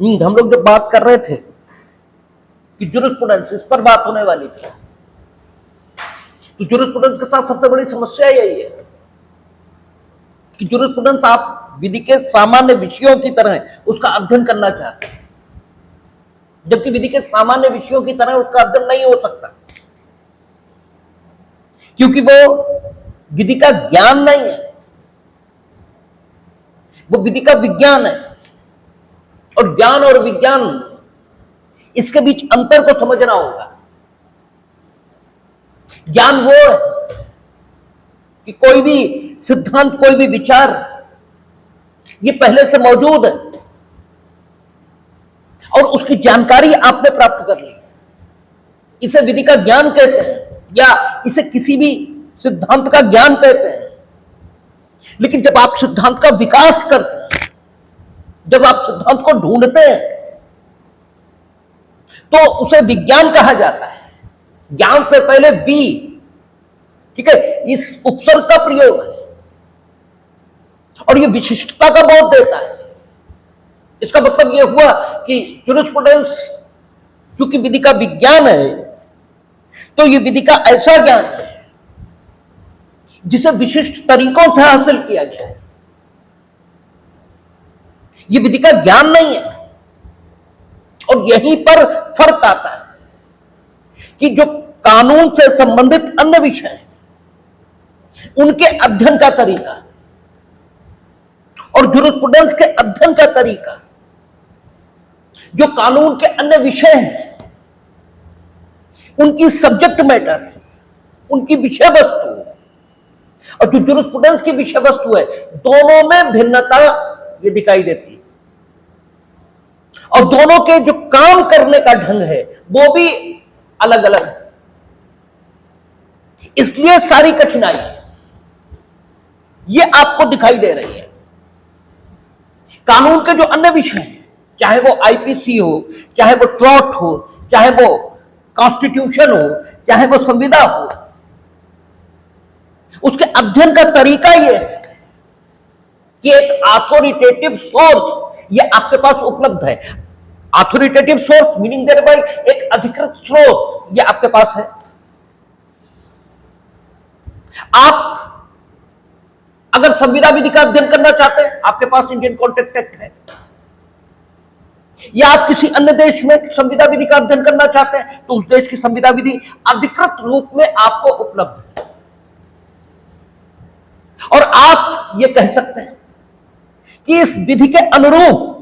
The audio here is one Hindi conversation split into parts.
हम लोग जब बात कर रहे थे कि जूरिस्प्रूडेंस, इस पर बात होने वाली थी, तो जूरिस्प्रूडेंस के साथ सबसे बड़ी समस्या यही है कि जूरिस्प्रूडेंस आप विधि के सामान्य विषयों की तरह उसका अध्ययन करना चाहते हैं, जबकि विधि के सामान्य विषयों की तरह उसका अध्ययन नहीं हो सकता, क्योंकि वो विधि का ज्ञान नहीं है, वो विधि का विज्ञान है। और ज्ञान और विज्ञान, इसके बीच अंतर को समझना होगा। ज्ञान वो है कि कोई भी सिद्धांत, कोई भी विचार, ये पहले से मौजूद है और उसकी जानकारी आपने प्राप्त कर ली, इसे विधि का ज्ञान कहते हैं, या इसे किसी भी सिद्धांत का ज्ञान कहते हैं। लेकिन जब आप सिद्धांत का विकास करते हैं, जब आप सिद्धांत को ढूंढते हैं, तो उसे विज्ञान कहा जाता है। ज्ञान से पहले वी, ठीक है, इस उपसर्ग का प्रयोग है और यह विशिष्टता का बोध देता है। इसका मतलब यह हुआ कि जूरिस्प्रूडेंस चूंकि विधि का विज्ञान है, तो यह विधि का ऐसा ज्ञान है जिसे विशिष्ट तरीकों से हासिल किया गया है। यह विधि का ज्ञान नहीं है। और यहीं पर फर्क आता है कि जो कानून से संबंधित अन्य विषय हैं, उनके अध्ययन का तरीका और जूरिस्प्रूडेंस के अध्ययन का तरीका, जो कानून के अन्य विषय हैं, उनकी सब्जेक्ट मैटर, उनकी विषय वस्तु, और जो जूरिस्प्रूडेंस की विषय वस्तु है, दोनों में भिन्नता ये दिखाई देती है। और दोनों के जो काम करने का ढंग है वो भी अलग अलग है। इसलिए सारी कठिनाई ये आपको दिखाई दे रही है। कानून के जो अन्य विषय हैं, चाहे वो आईपीसी हो, चाहे वो ट्रॉट हो, चाहे वो कॉन्स्टिट्यूशन हो, चाहे वो संविदा हो, उसके अध्ययन का तरीका यह है कि एक अथॉरिटेटिव सोर्स ये आपके पास उपलब्ध है। Authoritative source meaning thereby एक अधिकृत स्रोत ये आपके पास है। आप अगर संविदा विधि का अध्ययन करना चाहते हैं, आपके पास इंडियन कॉन्ट्रैक्ट एक्ट है, या आप किसी अन्य देश में संविदा विधि का अध्ययन करना चाहते हैं, तो उस देश की संविदा विधि अधिकृत रूप में आपको उपलब्ध है। और आप ये कह सकते हैं कि इस विधि के अनुरूप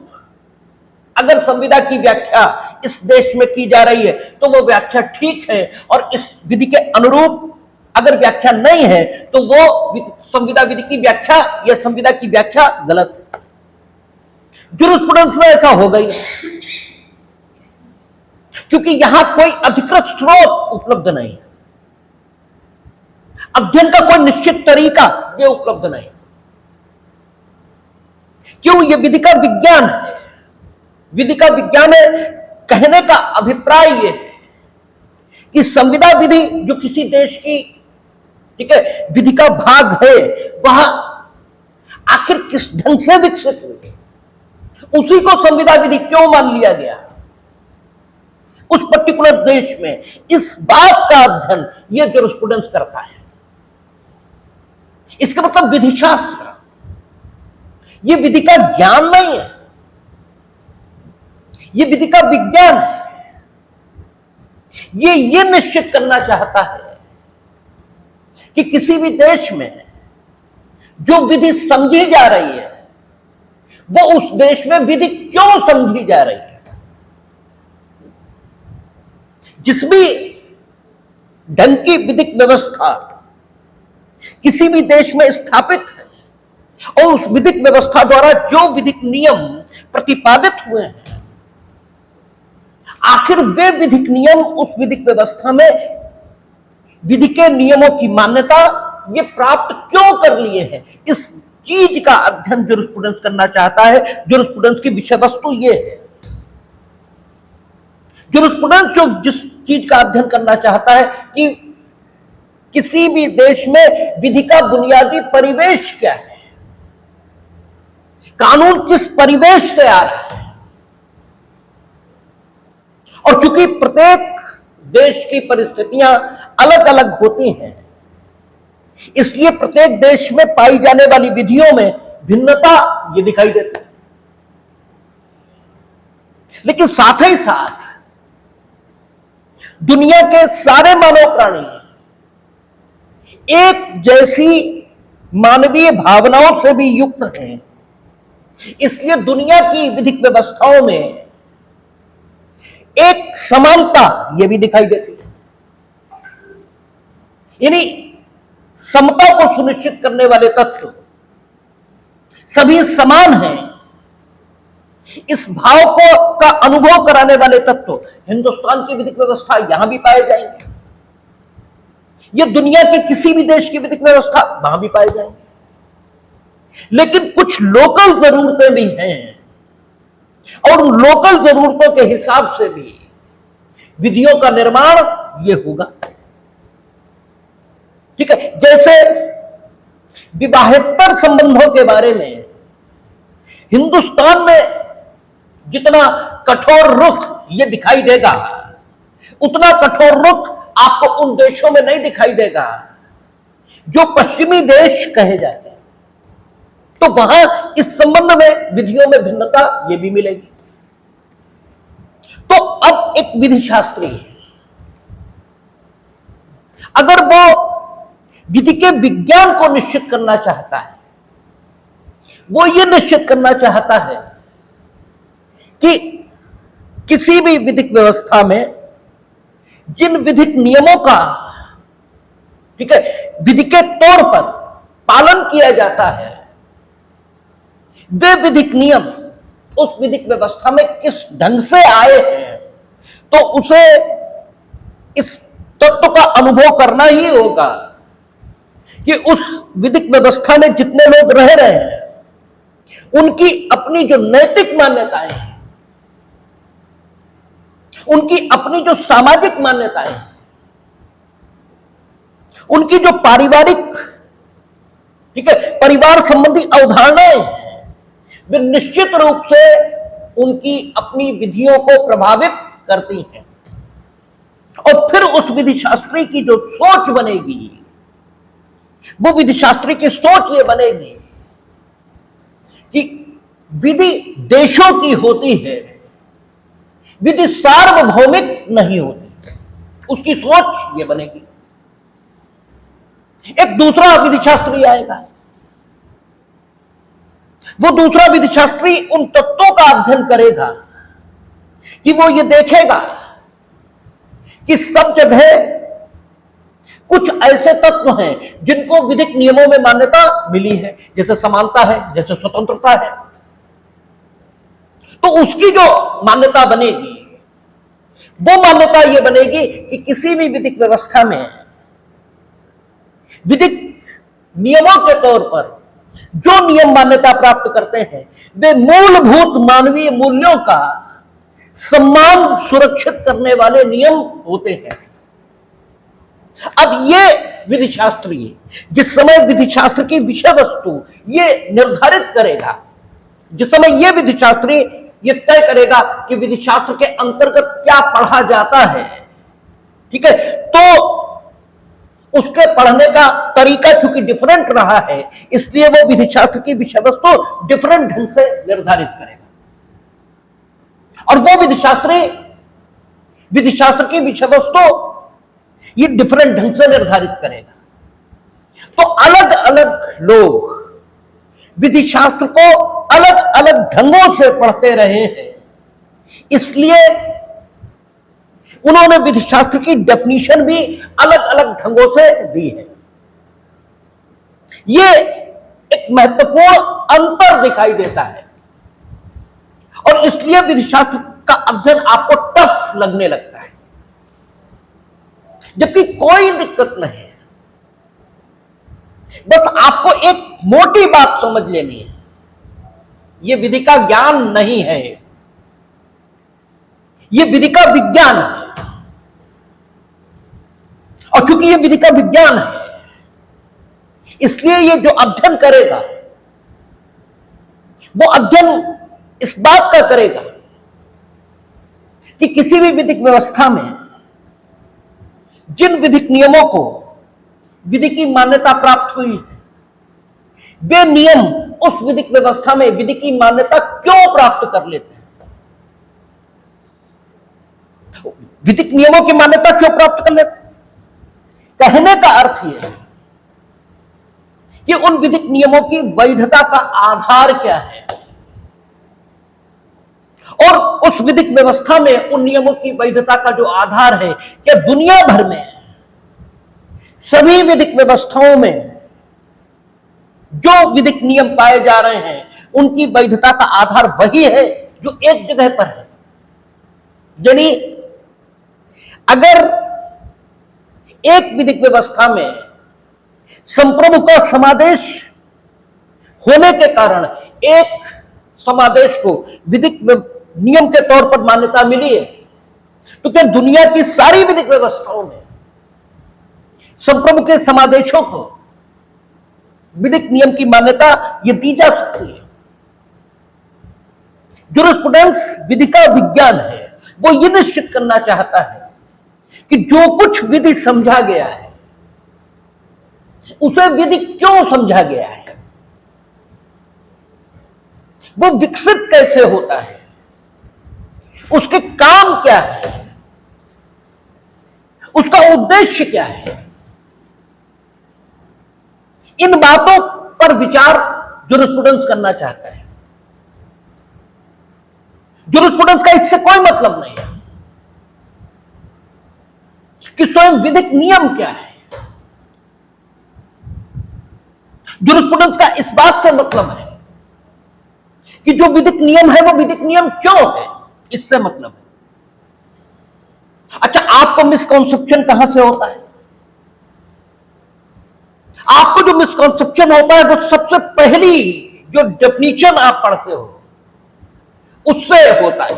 अगर संविदा की व्याख्या इस देश में की जा रही है तो वो व्याख्या ठीक है, और इस विधि के अनुरूप अगर व्याख्या नहीं है तो वो संविदा विधि की व्याख्या या संविदा की व्याख्या गलत है। जूरिस्प्रूडेंस में ऐसा हो गई है, क्योंकि यहां कोई अधिकृत स्रोत उपलब्ध नहीं है, अध्ययन का कोई निश्चित तरीका ये उपलब्ध नहीं। क्यों? ये विधि का विज्ञान है। विधि का विज्ञान है, कहने का अभिप्राय यह है कि संविदा विधि जो किसी देश की, ठीक है, विधि का भाग है, वह आखिर किस ढंग से विकसित हुई, उसी को संविदा विधि क्यों मान लिया गया उस पर्टिकुलर देश में, इस बात का अध्ययन यह जूरिस्प्रूडेंस करता है। इसका मतलब विधिशास्त्र, यह विधि का ज्ञान नहीं है, यह विधि का विज्ञान है। यह निश्चित करना चाहता है कि किसी भी देश में जो विधि समझी जा रही है वो उस देश में विधि क्यों समझी जा रही है। जिस भी ढंग की विधिक व्यवस्था किसी भी देश में स्थापित है और उस विधिक व्यवस्था द्वारा जो विधिक नियम प्रतिपादित हुए हैं, आखिर वे विधिक नियम उस विधिक व्यवस्था में विधि के नियमों की मान्यता ये प्राप्त क्यों कर लिए हैं, इस चीज का अध्ययन जूरिस्प्रूडेंस करना चाहता है। जूरिस्प्रूडेंस की विषय वस्तु ये है। जूरिस्प्रूडेंस जो जिस चीज का अध्ययन करना चाहता है कि किसी भी देश में विधि का बुनियादी परिवेश क्या है, कानून किस परिवेश से आ रहा है, और चूंकि प्रत्येक देश की परिस्थितियां अलग अलग होती हैं, इसलिए प्रत्येक देश में पाई जाने वाली विधियों में भिन्नता ये दिखाई देती है। लेकिन साथ ही साथ दुनिया के सारे मानव प्राणी एक जैसी मानवीय भावनाओं से भी युक्त हैं, इसलिए दुनिया की विधिक व्यवस्थाओं में एक समानता यह भी दिखाई देती है। यानी समता को सुनिश्चित करने वाले तत्व सभी समान हैं, इस भाव को का अनुभव कराने वाले तत्व हिंदुस्तान की विधिक व्यवस्था यहां भी पाए जाएंगे, ये दुनिया के किसी भी देश की विधिक व्यवस्था वहां भी पाए जाएंगे। लेकिन कुछ लोकल जरूरतें भी हैं और उन लोकल जरूरतों के हिसाब से भी विधियों का निर्माण यह होगा। ठीक है, जैसे विवाहेतर संबंधों के बारे में हिंदुस्तान में जितना कठोर रुख यह दिखाई देगा, उतना कठोर रुख आपको उन देशों में नहीं दिखाई देगा जो पश्चिमी देश कहे जाते हैं। तो वहां इस संबंध में विधियों में भिन्नता यह भी मिलेगी। तो अब एक विधि शास्त्री अगर वो विधि के विज्ञान को निश्चित करना चाहता है, वो ये निश्चित करना चाहता है कि किसी भी विधिक व्यवस्था में जिन विधिक नियमों का, ठीक है, विधि के तौर पर पालन किया जाता है, वे विधिक नियम उस विधिक व्यवस्था में किस ढंग से आए हैं, तो उसे इस तत्व का अनुभव करना ही होगा कि उस विधिक व्यवस्था में जितने लोग रह रहे हैं उनकी अपनी जो नैतिक मान्यताएं हैं, उनकी अपनी जो सामाजिक मान्यताएं हैं, उनकी जो पारिवारिक, ठीक है, परिवार संबंधी अवधारणाएं हैं, वे निश्चित रूप से उनकी अपनी विधियों को प्रभावित करती हैं। और फिर उस विधि शास्त्री की जो सोच बनेगी, वो विधि शास्त्री की सोच ये बनेगी कि विधि देशों की होती है, विधि सार्वभौमिक नहीं होती। उसकी सोच ये बनेगी। एक दूसरा विधि शास्त्री आएगा, वो दूसरा विधि शास्त्री उन तत्वों का अध्ययन करेगा कि वो ये देखेगा कि सब जगह कुछ ऐसे तत्व हैं जिनको विधिक नियमों में मान्यता मिली है, जैसे समानता है, जैसे स्वतंत्रता है। तो उसकी जो मान्यता बनेगी, वो मान्यता यह बनेगी कि किसी भी विधिक व्यवस्था में विधिक नियमों के तौर पर जो नियम मान्यता प्राप्त करते हैं, वे मूलभूत मानवीय मूल्यों का सम्मान सुरक्षित करने वाले नियम होते हैं। अब ये विधि शास्त्री जिस समय विधि शास्त्र की विषय वस्तु ये निर्धारित करेगा, जिस समय ये विधि शास्त्री ये तय करेगा कि विधि शास्त्र के अंतर्गत क्या पढ़ा जाता है, ठीक है, तो उसके पढ़ने का तरीका चूंकि डिफरेंट रहा है, इसलिए वो विधि शास्त्र की विषय वस्तु डिफरेंट ढंग से निर्धारित करेगा। और वो विधि शास्त्र की विषय वस्तु ये डिफरेंट ढंग से निर्धारित करेगा। तो अलग अलग लोग विधि शास्त्र को अलग अलग ढंगों से पढ़ते रहे हैं, इसलिए उन्होंने विधि शास्त्र की डेफिनेशन भी अलग अलग ढंगों से दी है। यह एक महत्वपूर्ण अंतर दिखाई देता है और इसलिए विधि शास्त्र का अध्ययन आपको टफ लगने लगता है, जबकि कोई दिक्कत नहीं है। बस आपको एक मोटी बात समझ लेनी है, यह विधि का ज्ञान नहीं है, यह विधि का विज्ञान है। और चूंकि यह विधि का विज्ञान है, इसलिए यह जो अध्ययन करेगा वो अध्ययन इस बात का करेगा कि किसी भी विधिक व्यवस्था में जिन विधिक नियमों को विधि की मान्यता प्राप्त हुई है, वे नियम उस विधिक व्यवस्था में विधि की मान्यता क्यों प्राप्त कर लेते हैं? विधिक नियमों की मान्यता क्यों प्राप्त कर लेते हैं? कहने का अर्थ यह है कि उन विधिक नियमों की वैधता का आधार क्या है, और उस विधिक व्यवस्था में उन नियमों की वैधता का जो आधार है, कि दुनिया भर में सभी विधिक व्यवस्थाओं में जो विधिक नियम पाए जा रहे हैं उनकी वैधता का आधार वही है जो एक जगह पर है। यानी अगर एक विधिक व्यवस्था में संप्रभु का समादेश होने के कारण एक समादेश को विधिक नियम के तौर पर मान्यता मिली है, तो क्या दुनिया की सारी विधिक व्यवस्थाओं में संप्रभु के समादेशों को विधिक नियम की मान्यता ये दी जा सकती है? जूरिस्प्रूडेंस विधि का विज्ञान है, वो ये निश्चित करना चाहता है कि जो कुछ विधि समझा गया है उसे विधि क्यों समझा गया है, वो विकसित कैसे होता है, उसके काम क्या है, उसका उद्देश्य क्या है। इन बातों पर विचार जूरिस्प्रूडेंस करना चाहता है। जूरिस्प्रूडेंस का इससे कोई मतलब नहीं है कि स्वयं विधिक नियम क्या है। जूरिस्प्रूडेंस का इस बात से मतलब है कि जो विधिक नियम है वो विधिक नियम क्यों है, इससे मतलब है। अच्छा, आपको मिसकॉन्सेप्शन कहां से होता है? आपको जो मिसकॉन्सेप्शन होता है वो सबसे पहली जो डेफिनेशन आप पढ़ते हो उससे होता है,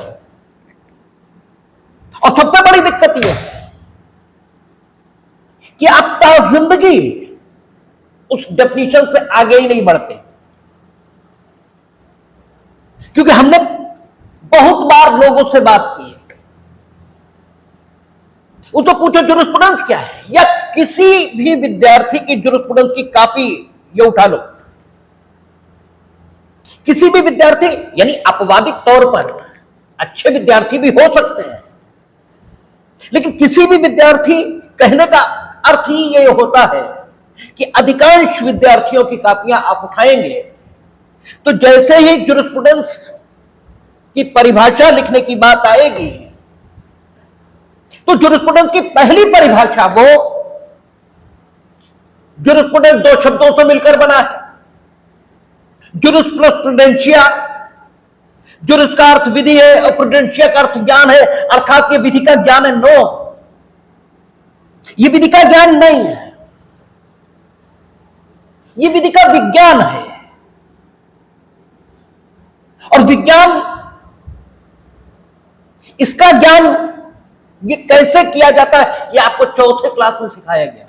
और सबसे बड़ी दिक्कत यह है कि आप जिंदगी उस डेफिनेशन से आगे ही नहीं बढ़ते, क्योंकि हमने बहुत बार लोगों से बात की है, वो तो पूछो जूरिस्प्रूडेंस क्या है, या किसी भी विद्यार्थी की जूरिस्प्रूडेंस की कॉपी ये उठा लो। किसी भी विद्यार्थी, यानी अपवादिक तौर पर अच्छे विद्यार्थी भी हो सकते हैं, लेकिन किसी भी विद्यार्थी, कहने का अर्थ ही ये होता है कि अधिकांश विद्यार्थियों की कॉपियां आप उठाएंगे तो जैसे ही जूरिस्प्रूडेंस की परिभाषा लिखने की बात आएगी तो जूरिस्प्रूडेंस की पहली परिभाषा वो जूरिस्प्रूडेंस दो शब्दों से मिलकर बना है, जुरिस प्लस प्रूडेंशिया। जुरिस का अर्थ विधि है और प्रूडेंशिया का अर्थ ज्ञान है, अर्थात ये विधि का ज्ञान है। नो, ये विधि का ज्ञान नहीं है, ये विधि का विज्ञान है। और विज्ञान, इसका ज्ञान ये कैसे किया जाता है ये आपको चौथे क्लास में सिखाया गया।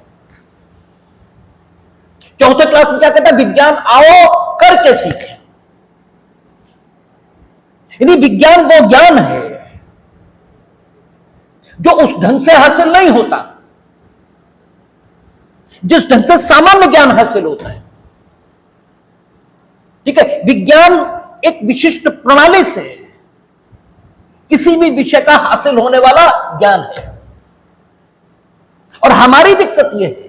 चौथे क्लास में क्या कहता है? विज्ञान आओ करके सीखे। यानी विज्ञान वो ज्ञान है जो उस ढंग से हासिल नहीं होता जिस ढंग से सामान्य ज्ञान हासिल होता है। ठीक है, विज्ञान एक विशिष्ट प्रणाली से किसी भी विषय का हासिल होने वाला ज्ञान है। और हमारी दिक्कत यह है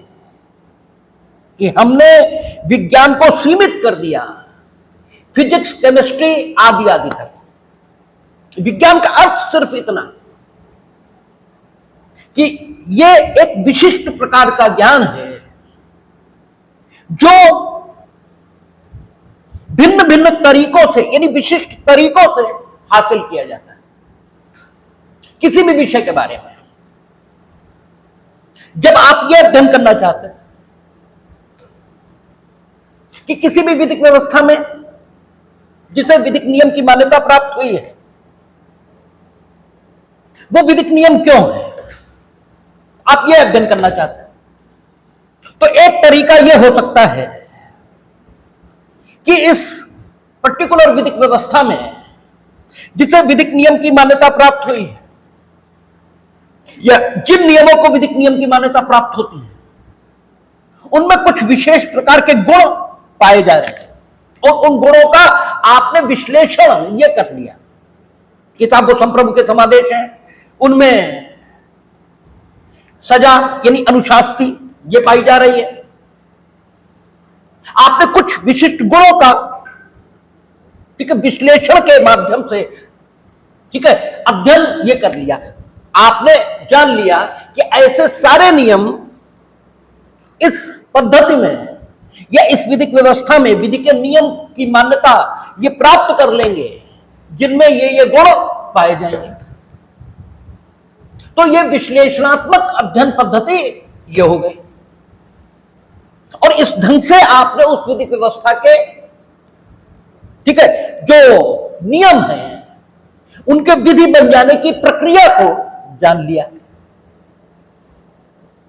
कि हमने विज्ञान को सीमित कर दिया फिजिक्स, केमिस्ट्री आदि आदि तक। विज्ञान का अर्थ सिर्फ इतना कि यह एक विशिष्ट प्रकार का ज्ञान है जो भिन्न भिन्न तरीकों से, यानी विशिष्ट तरीकों से हासिल किया जाता है किसी भी विषय के बारे में। जब आप यह अध्ययन करना चाहते हैं कि किसी भी विधिक व्यवस्था में जिसे विधिक नियम की मान्यता प्राप्त हुई है वो विधिक नियम क्यों है, आप यह अध्ययन करना चाहते हैं, तो एक तरीका यह हो सकता है कि इस पर्टिकुलर विधिक व्यवस्था में जिसे विधिक नियम की मान्यता प्राप्त हुई है या जिन नियमों को विधिक नियम की मान्यता प्राप्त होती है उनमें कुछ विशेष प्रकार के गुण पाए जा रहे हैं और उन गुणों का आपने विश्लेषण ये कर लिया। किताब गौतम प्रभु के समादेश हैं, उनमें सजा यानी अनुशास्ति ये पाई जा रही है। आपने कुछ विशिष्ट गुणों का ठीक है विश्लेषण के माध्यम से ठीक है अध्ययन ये कर लिया। आपने जान लिया कि ऐसे सारे नियम इस पद्धति में या इस विधिक व्यवस्था में विधि के नियम की मान्यता ये प्राप्त कर लेंगे जिनमें ये गुण पाए जाएंगे। तो ये विश्लेषणात्मक अध्ययन पद्धति ये हो गई और इस ढंग से आपने उस विधिक व्यवस्था के ठीक है जो नियम हैं उनके विधि बन जाने की प्रक्रिया को जान लिया।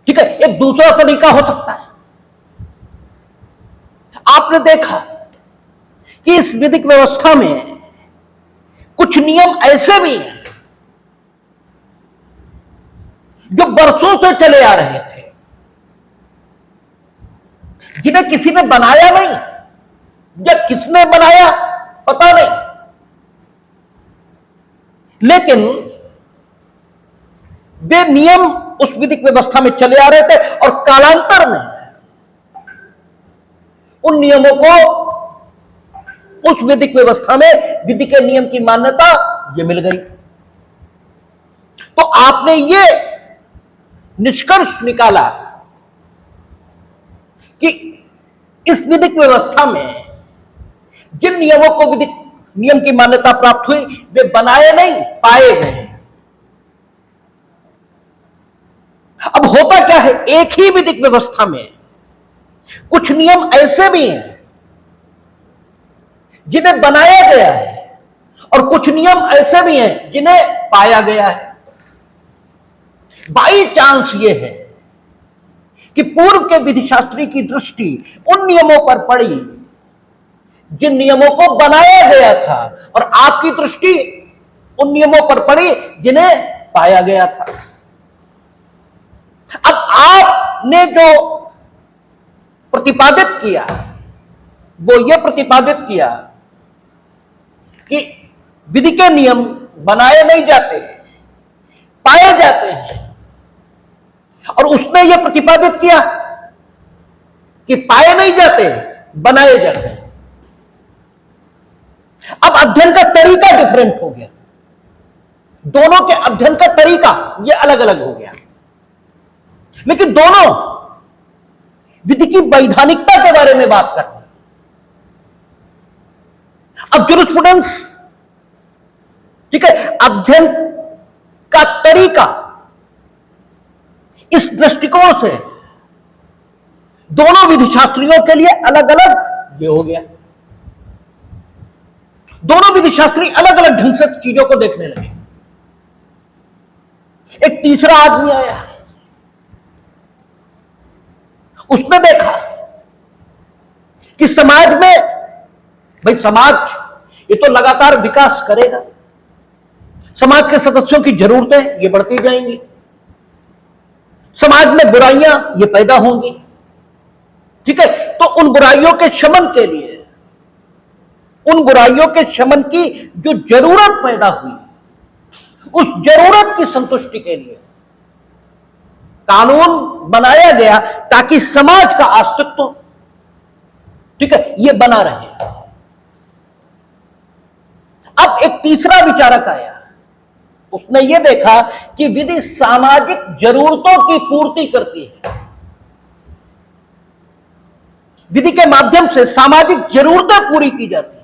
ठीक है, एक दूसरा तरीका हो सकता है, आपने देखा कि इस विधिक व्यवस्था में कुछ नियम ऐसे भी हैं जो वर्षों से चले आ रहे थे, जिन्हें किसी ने बनाया नहीं या किसने बनाया पता नहीं, लेकिन वे नियम उस विधिक व्यवस्था में चले आ रहे थे और कालांतर में उन नियमों को उस विधिक व्यवस्था में विधि के नियम की मान्यता ये मिल गई। तो आपने ये निष्कर्ष निकाला कि इस विधिक व्यवस्था में जिन नियमों को विधिक नियम की मान्यता प्राप्त हुई वे बनाए नहीं पाए गए। अब होता क्या है, एक ही विधिक व्यवस्था में कुछ नियम ऐसे भी हैं जिन्हें बनाया गया है और कुछ नियम ऐसे भी हैं जिन्हें पाया गया है। बाई चांस ये है कि पूर्व के विधिशास्त्री की दृष्टि उन नियमों पर पड़ी जिन नियमों को बनाया गया था और आपकी दृष्टि उन नियमों पर पड़ी जिन्हें पाया गया था। अब आपने जो प्रतिपादित किया वो ये प्रतिपादित किया कि विधि के नियम बनाए नहीं जाते, पाए जाते हैं, और उसने यह प्रतिपादित किया कि पाए नहीं जाते, बनाए जाते हैं। अब अध्ययन का तरीका डिफरेंट हो गया, दोनों के अध्ययन का तरीका यह अलग अलग हो गया, लेकिन दोनों विधि की वैधानिकता के बारे में बात करते हैं। अब जूरिस्प्रूडेंस ठीक है अध्ययन का तरीका इस दृष्टिकोण से दोनों विधिशास्त्रियों के लिए अलग अलग ये हो गया। दोनों विधिशास्त्री अलग अलग ढंग से चीजों को देखने लगे। एक तीसरा आदमी आया, उसने देखा कि समाज में भाई समाज ये तो लगातार विकास करेगा, समाज के सदस्यों की जरूरतें ये बढ़ती जाएंगी, समाज में बुराइयां ये पैदा होंगी। ठीक है, तो उन बुराइयों के शमन के लिए, उन बुराइयों के शमन की जो जरूरत पैदा हुई उस जरूरत की संतुष्टि के लिए कानून बनाया गया ताकि समाज का अस्तित्व ठीक है ये बना रहे। अब एक तीसरा विचारक आया, उसने ये देखा कि विधि सामाजिक जरूरतों की पूर्ति करती है, विधि के माध्यम से सामाजिक जरूरतें पूरी की जाती हैं।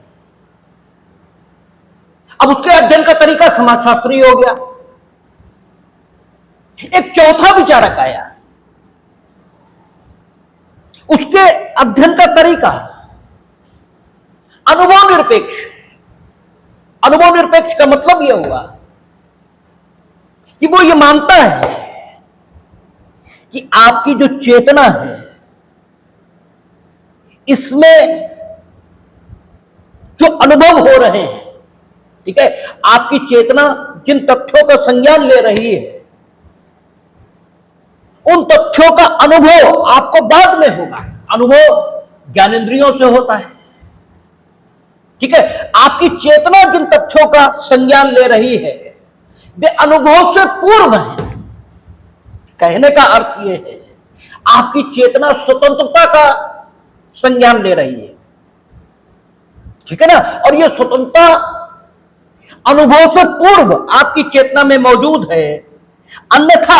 अब उसके अध्ययन का तरीका समाजशास्त्री हो गया। एक चौथा विचारक आया, उसके अध्ययन का तरीका अनुभव निरपेक्ष। अनुभव निरपेक्ष का मतलब यह हुआ कि वो ये मानता है कि आपकी जो चेतना है इसमें जो अनुभव हो रहे हैं, ठीक है, आपकी चेतना जिन तथ्यों का संज्ञान ले रही है उन तथ्यों का अनुभव आपको बाद में होगा। अनुभव ज्ञानेंद्रियों से होता है, ठीक है। आपकी चेतना जिन तथ्यों का संज्ञान ले रही है वे अनुभव से पूर्व है। कहने का अर्थ यह है आपकी चेतना स्वतंत्रता का संज्ञान ले रही है, ठीक है ना। और यह स्वतंत्रता अनुभव से पूर्व आपकी चेतना में मौजूद है। अन्यथा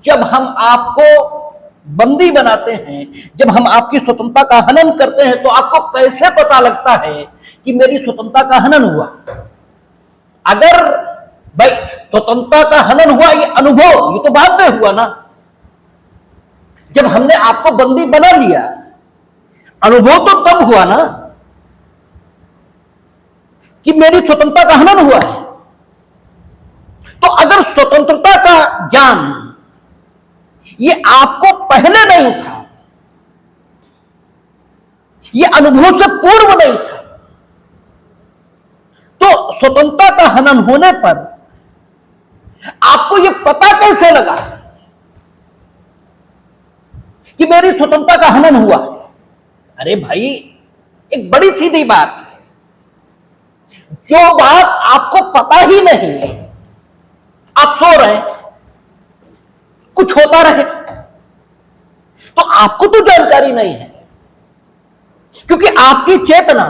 जब हम आपको बंदी बनाते हैं, जब हम आपकी स्वतंत्रता का हनन करते हैं, तो आपको कैसे पता लगता है कि मेरी स्वतंत्रता का हनन हुआ? अगर भाई स्वतंत्रता का हनन हुआ, ये अनुभव ये तो बाद में हुआ ना। जब हमने आपको बंदी बना लिया, अनुभव तो तब हुआ ना कि मेरी स्वतंत्रता का हनन हुआ है। तो अगर स्वतंत्रता का ज्ञान ये आपको पहले नहीं था, ये अनुभव से पूर्व नहीं था, तो स्वतंत्रता का हनन होने पर आपको ये पता कैसे लगा कि मेरी स्वतंत्रता का हनन हुआ? अरे भाई, एक बड़ी सीधी बात है। जो बात आपको पता ही नहीं, आप सो रहे हैं, कुछ होता रहे, तो आपको तो जानकारी नहीं है, क्योंकि आपकी चेतना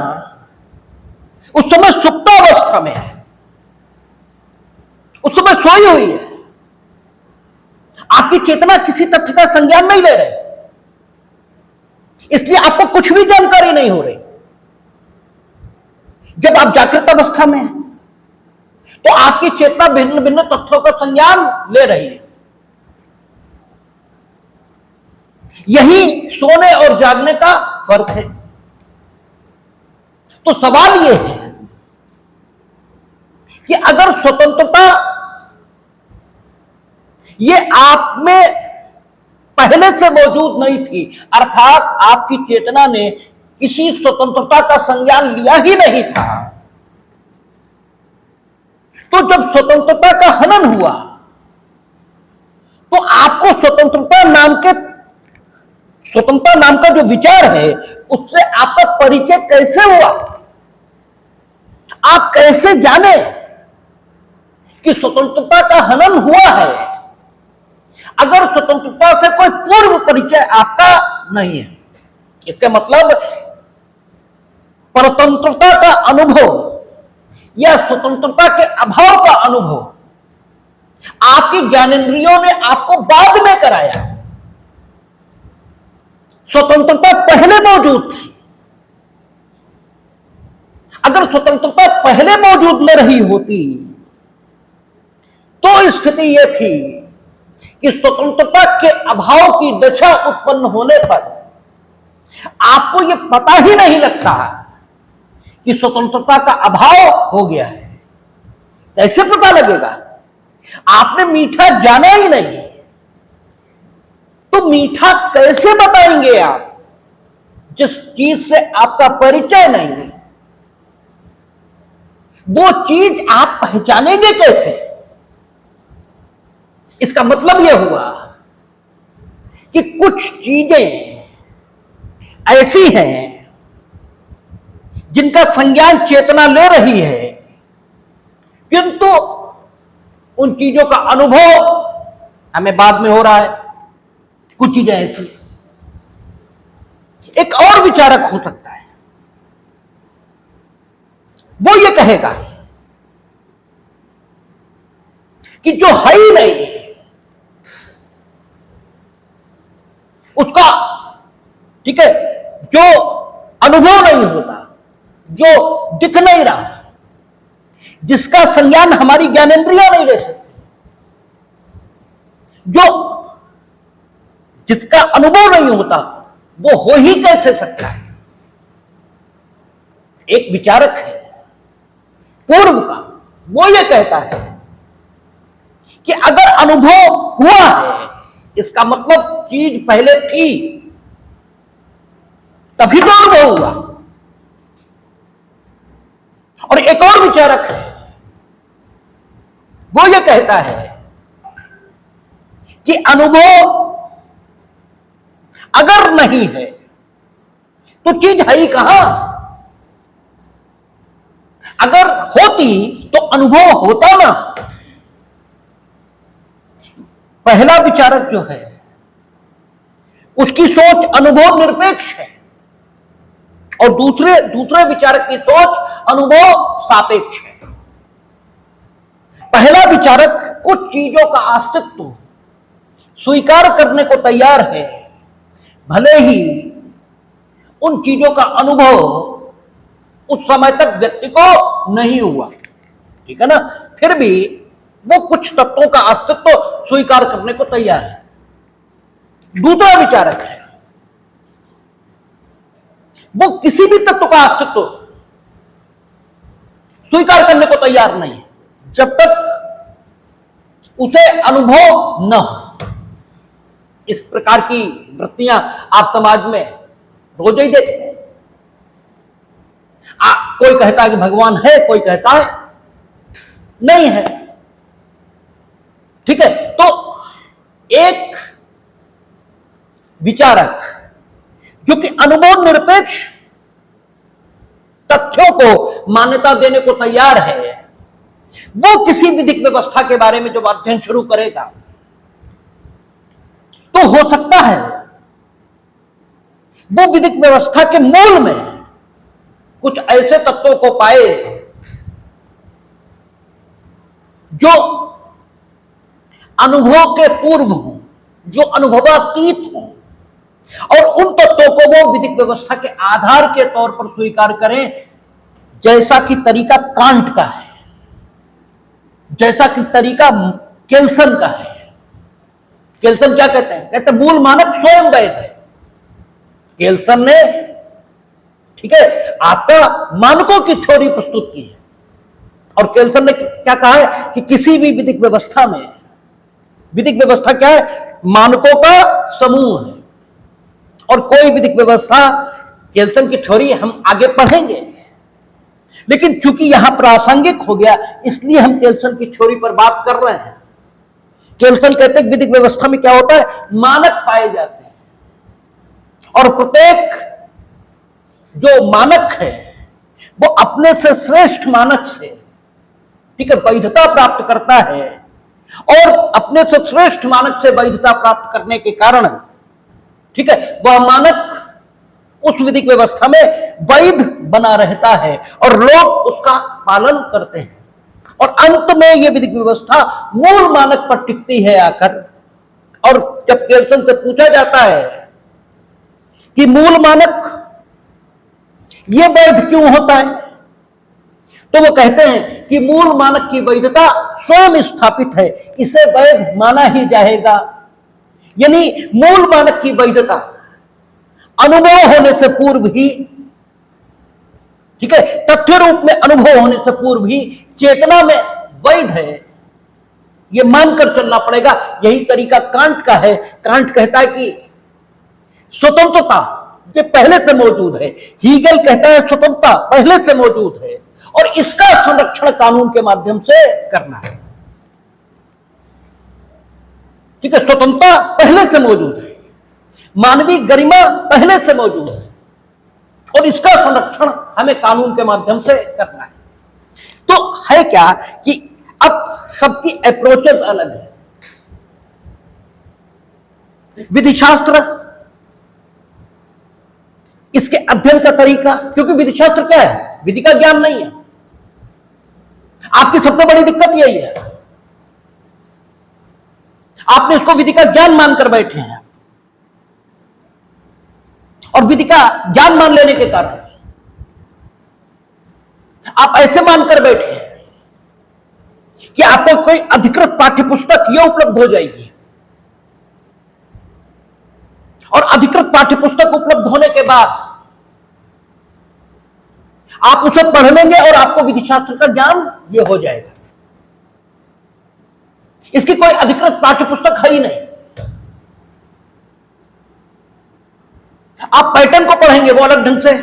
उस समय सुप्तावस्था में है, उस समय सोई हुई है। आपकी चेतना किसी तथ्य का संज्ञान नहीं ले रही, इसलिए आपको कुछ भी जानकारी नहीं हो रही। जब आप जागृत अवस्था में हैं, तो आपकी चेतना भिन्न भिन्न तथ्यों का संज्ञान ले रही है। यही सोने और जागने का फर्क है। तो सवाल यह है कि अगर स्वतंत्रता ये आप में पहले से मौजूद नहीं थी, अर्थात आपकी चेतना ने किसी स्वतंत्रता का संज्ञान लिया ही नहीं था, तो जब स्वतंत्रता का हनन हुआ, तो आपको स्वतंत्रता नाम का जो विचार है उससे आपका परिचय कैसे हुआ? आप कैसे जाने कि स्वतंत्रता का हनन हुआ है, अगर स्वतंत्रता से कोई पूर्व परिचय आपका नहीं है? इसका मतलब परतंत्रता का अनुभव या स्वतंत्रता के अभाव का अनुभव आपकी ज्ञानेंद्रियों ने आपको बाद में कराया। स्वतंत्रता पहले मौजूद थी। अगर स्वतंत्रता पहले मौजूद न रही होती तो स्थिति यह थी कि स्वतंत्रता के अभाव की दशा उत्पन्न होने पर आपको यह पता ही नहीं लगता कि स्वतंत्रता का अभाव हो गया है। कैसे पता लगेगा? आपने मीठा जाना ही नहीं, तो मीठा कैसे बताएंगे आप जिस चीज से आपका परिचय नहीं? वो चीज आप पहचानेंगे कैसे? इसका मतलब यह हुआ कि कुछ चीजें ऐसी हैं जिनका संज्ञान चेतना ले रही है, किंतु उन चीजों का अनुभव हमें बाद में हो रहा है। कुछ चीजें ऐसी, एक और विचारक हो सकता है, वो ये कहेगा कि जो है ही नहीं उसका, ठीक है, जो अनुभव नहीं होता, जो दिख नहीं रहा, जिसका संज्ञान हमारी ज्ञानेंद्रियां नहीं ले सकती, जो जिसका अनुभव नहीं होता, वो हो ही कैसे सकता है? एक विचारक है पूर्व का, वो ये कहता है कि अगर अनुभव हुआ है, इसका मतलब चीज पहले थी, तभी तो अनुभव हुआ। और एक और विचारक है, वो ये कहता है कि अनुभव अगर नहीं है तो चीज है ही कहां। अगर होती तो अनुभव होता ना। पहला विचारक जो है उसकी सोच अनुभव निरपेक्ष है और दूसरे विचारक की सोच अनुभव सापेक्ष है। पहला विचारक कुछ चीजों का अस्तित्व स्वीकार करने को तैयार है, भले ही उन चीजों का अनुभव उस समय तक व्यक्ति को नहीं हुआ, ठीक है ना, फिर भी वो कुछ तत्वों का अस्तित्व स्वीकार करने को तैयार है। दूसरा विचारक है वो किसी भी तत्व का अस्तित्व स्वीकार करने को तैयार नहीं जब तक उसे अनुभव न हो। इस प्रकार की वृत्तियां आप समाज में रोज ही देखते हैं। कोई कहता है कि भगवान है, कोई कहता है नहीं है, ठीक है। तो एक विचारक जो कि अनुभव निरपेक्ष तथ्यों को मान्यता देने को तैयार है, वो किसी विधिक व्यवस्था के बारे में जब अध्ययन शुरू करेगा तो हो सकता है वो विधिक व्यवस्था के मूल में कुछ ऐसे तत्वों को पाए जो अनुभव के पूर्व हों, जो अनुभवातीत हों, और उन तत्वों को वो विधिक व्यवस्था के आधार के तौर पर स्वीकार करें, जैसा कि तरीका कांट का है, जैसा कि तरीका केल्सन का है। केल्सन क्या कहते हैं? कहते हैं मूल मानक स्वयं वैध है। केल्सन ने, ठीक है, आपका मानकों की थ्योरी प्रस्तुत की है और केल्सन ने क्या कहा है कि किसी भी विधिक व्यवस्था में, विधिक व्यवस्था क्या है? मानकों का समूह है। और कोई विधिक व्यवस्था, केल्सन की थ्योरी हम आगे पढ़ेंगे, लेकिन चूंकि यहां प्रासंगिक हो गया इसलिए हम केल्सन की थ्योरी पर बात कर रहे हैं। केल्सन कहते हैं विधिक व्यवस्था में क्या होता है? मानक पाए जाते हैं और प्रत्येक जो मानक है वो अपने से श्रेष्ठ मानक से, ठीक है, वैधता प्राप्त करता है और अपने से श्रेष्ठ मानक से वैधता प्राप्त करने के कारण, ठीक है, वह मानक उस विधिक व्यवस्था में वैध बना रहता है और लोग उसका पालन करते हैं और अंत में यह विधिक व्यवस्था मूल मानक पर टिकती है आकर। और जब केल्सन से पूछा जाता है कि मूल मानक यह वैध क्यों होता है, तो वो कहते हैं कि मूल मानक की वैधता स्वयं स्थापित है, इसे वैध माना ही जाएगा। यानी मूल मानक की वैधता अनुभव होने से पूर्व ही, ठीक है, तथ्य रूप में अनुभव होने से पूर्व ही चेतना में वैध है, यह मानकर चलना पड़ेगा। यही तरीका कांट का है। कांट कहता है कि स्वतंत्रता ये पहले से मौजूद है, हीगल कहता है स्वतंत्रता पहले से मौजूद है और इसका संरक्षण कानून के माध्यम से करना है, ठीक है। स्वतंत्रता पहले से मौजूद है, मानवीय गरिमा पहले से मौजूद है और इसका संरक्षण हमें कानून के माध्यम से करना है। तो है क्या कि अब सबकी अप्रोचेस अलग है। विधिशास्त्र, इसके अध्ययन का तरीका, क्योंकि विधिशास्त्र क्या है? विधि का ज्ञान नहीं है। आपकी सबसे बड़ी दिक्कत यही है, आपने इसको विधि का ज्ञान मानकर बैठे हैं और विधि का ज्ञान मान लेने के कारण आप ऐसे मानकर बैठे हैं कि आपको कोई अधिकृत पाठ्यपुस्तक यह उपलब्ध हो जाएगी और अधिकृत पाठ्यपुस्तक उपलब्ध होने के बाद आप उसे पढ़ लेंगे और आपको विधिशास्त्र का ज्ञान यह हो जाएगा। इसकी कोई अधिकृत पाठ्यपुस्तक है ही नहीं। आप पैटर्न को पढ़ेंगे वो अलग ढंग से